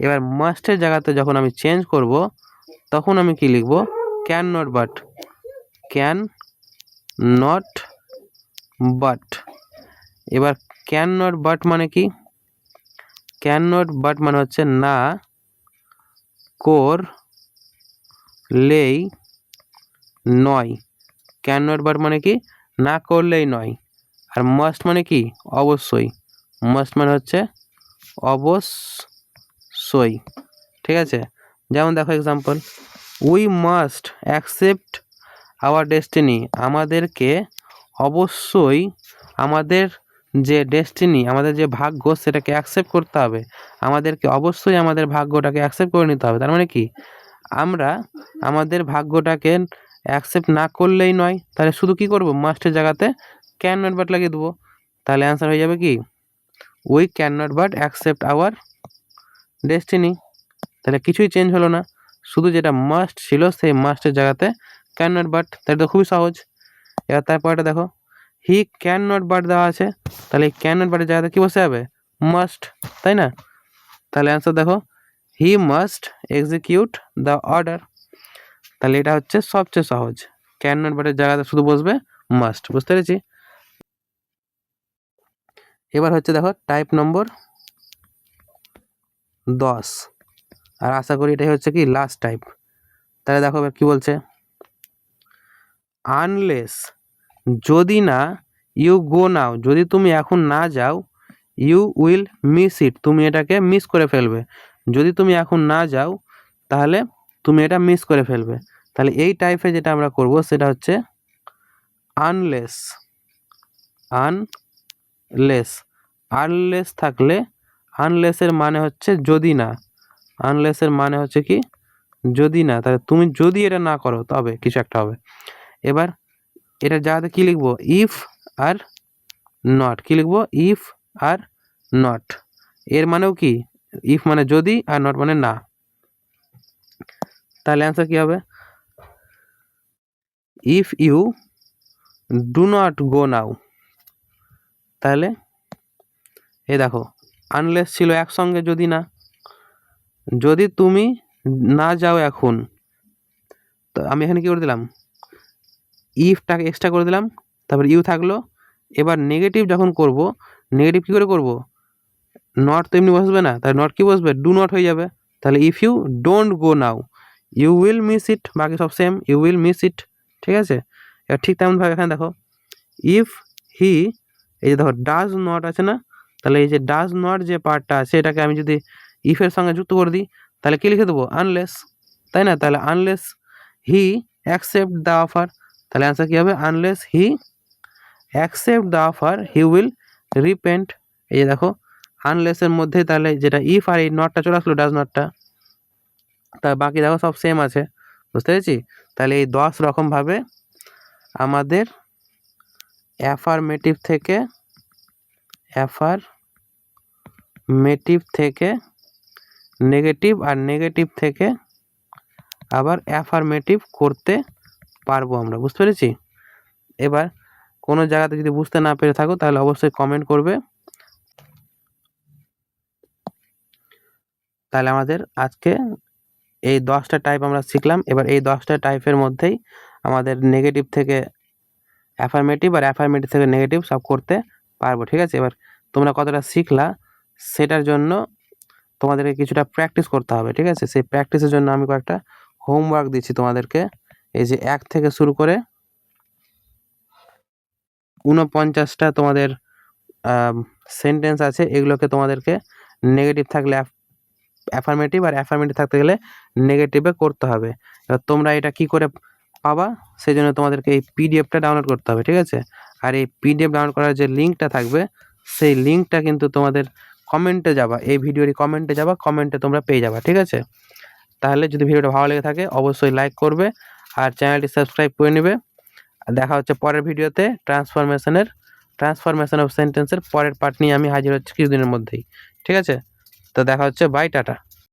এবার মাস্টের জায়গাতে যখন আমি চেঞ্জ করব তখন আমি কি লিখব can not but, can not but. এবার ক্যান নট বাট মানে কি? ক্যান নট বাট মানে হচ্ছে না করলেই নয়। ক্যান নট বাট মানে কি? না করলেই নয়। আর মাস্ট মানে কি? অবশ্যই। মাস্ট মানে হচ্ছে অবশ্যই, ঠিক আছে? যেমন দেখো example, we must accept our destiny, আমাদেরকে অবশ্যই আমাদের যে ডেস্টিনি, আমাদের যে ভাগ্য সেটাকে অ্যাকসেপ্ট করতে হবে। আমাদেরকে অবশ্যই আমাদের ভাগ্যটাকে অ্যাকসেপ্ট করে নিতে হবে। তার মানে কি? আমরা আমাদের ভাগ্যটাকে অ্যাকসেপ্ট না করলেই নয়। তাহলে শুধু কি করব? মাস্টের জায়গাতে ক্যান নট বাট লাগিয়ে দেবো। তাহলে অ্যান্সার হয়ে যাবে কি? We can not but accept our destiny. তাহলে কিছুই চেঞ্জ হলো না, শুধু যেটা মাস্ট ছিল সেই মাস্টের জায়গাতে ক্যান নট বাট। তাহলে তো খুবই সহজ। এবার তারপরটা দেখো, হি ক্যান নট বাট দেওয়া আছে, তাহলে এই ক্যান নট বাটের জায়গাতে কী বসে যাবে? মাস্ট, তাই না? তাহলে অ্যান্সার দেখো, he must execute the order. তাহলে এটা হচ্ছে সবচেয়ে সহজ, ক্যান নট বাটের জায়গাতে শুধু বসবে মাস্ট। বুঝতে পেরেছি? এবার হচ্ছে দেখো টাইপ নম্বর 10, আর আশা করি এটাই হচ্ছে কি লাস্ট টাইপ। তাহলে দেখো এবার কী বলছে, আনলেস, যদি না, ইউ গো নাও, যদি তুমি এখন না যাও, ইউ উইল মিস ইট, তুমি এটাকে মিস করে ফেলবে। যদি তুমি এখন না যাও তাহলে তুমি এটা মিস করে ফেলবে। তাহলে এই টাইপে যেটা আমরা করব সেটা হচ্ছে আনলেস। আনলেস, আনলেস থাকলে, আনলেসের মানে হচ্ছে যদি না, আনলেসের মানে হচ্ছে কি? যদি না। তাহলে তুমি যদি এটা না করো তবে কিছু একটা হবে। এবার এটা জায়গাতে কী লিখবো? If or not. কী লিখবো? If or not. এর মানেও কি? ইফ মানে যদি আর নট মানে না। তাহলে অ্যান্সার কী হবে? If you do not go now. তাহলে এই দেখো আনলেস ছিল একসঙ্গে যদি না, যদি তুমি না যাও এখন, তো আমি এখানে কী করে দিলাম? ইফটাকে এক্সট্রা করে দিলাম, তারপর ইউ থাকলো। এবার নেগেটিভ যখন করব, নেগেটিভ কী করে করব? নট তো এমনি বসবে না, তাহলে নট কি বসবে? ডু নট হয়ে যাবে। তাহলে if you don't go now, you will miss it, বাকি সব same, you will miss it, ঠিক আছে? এবার ঠিক তেমনভাবে এখানে দেখো, ইফ হি, এই যে দেখো ডাজ নট আছে না, তাহলে এই যে ডাজ নট যে পার্টটা আছে এটাকে আমি যদি ইফের সঙ্গে যুক্ত করে দিই তাহলে কী লিখে দেবো? আনলেস, তাই না? তাহলে unless he accept the offer, তাহলে অ্যান্সার কী হবে? Unless he accept the offer he will repent. এই যে দেখো আনলেসের মধ্যে তাহলে যেটা ইফ আর এই নটটা চলে আসলো, ডাজ নটটা, তা বাকি দেখো সব সেম আছে। বুঝতে পেরেছি? তাহলে এই 10 রকমভাবে আমাদের অ্যাফারমেটিভ থেকে নেগেটিভ, আর নেগেটিভ থেকে আবার অ্যাফারমেটিভ করতে পারবো আমরা। বুঝতে পেরেছি? এবার কোনো জায়গাতে যদি বুঝতে না পেরে থাকো তাহলে অবশ্যই কমেন্ট করবে। তাহলে আমাদের আজকে এই 10টা টাইপ আমরা শিখলাম। এবার এই 10টা টাইপের মধ্যেই আমাদের নেগেটিভ থেকে অ্যাফারমেটিভ আর অ্যাফারমেটিভ থেকে নেগেটিভ সব করতে পারবো, ঠিক আছে? এবার তোমরা কতটা শিখলা সেটার জন্য তোমাদেরকে কিছুটা প্র্যাকটিস করতে হবে, ঠিক আছে? সেই প্র্যাকটিসের জন্য আমি কয়েকটা হোমওয়ার্ক দিচ্ছি তোমাদেরকে। এই যে 1 থেকে শুরু করে 49টা তোমাদের সেন্টেন্স আছে, এগুলোকে তোমাদেরকে নেগেটিভ থাকলে অ্যাফারমেটিভ আর অ্যাফারমেটিভ থাকতে গেলে নেগেটিভে করতে হবে। এবার তোমরা এটা কি করে পাবা? সেই জন্য তোমাদেরকে এই পিডিএফটা ডাউনলোড করতে হবে, ঠিক আছে? আর এই পিডিএফ ডাউনলোড করার যে লিঙ্কটা থাকবে সেই লিঙ্কটা কিন্তু তোমাদের কমেন্টে যাবা, এই ভিডিওরই কমেন্টে যাবা, কমেন্টে তোমরা পেয়ে যাবা, ঠিক আছে? তাহলে যদি ভিডিওটা ভালো লেগে থাকে অবশ্যই লাইক করবে আর চ্যানেলটি সাবস্ক্রাইব করে নেবে। দেখা হচ্ছে পরের ভিডিওতে ট্রান্সফরমেশন অফ সেন্টেন্সের পরের পার্ট নিয়ে আমি হাজির হচ্ছি কিছুদিনের মধ্যেই, ঠিক আছে? তো দেখা হচ্ছে, বাই, টাটা।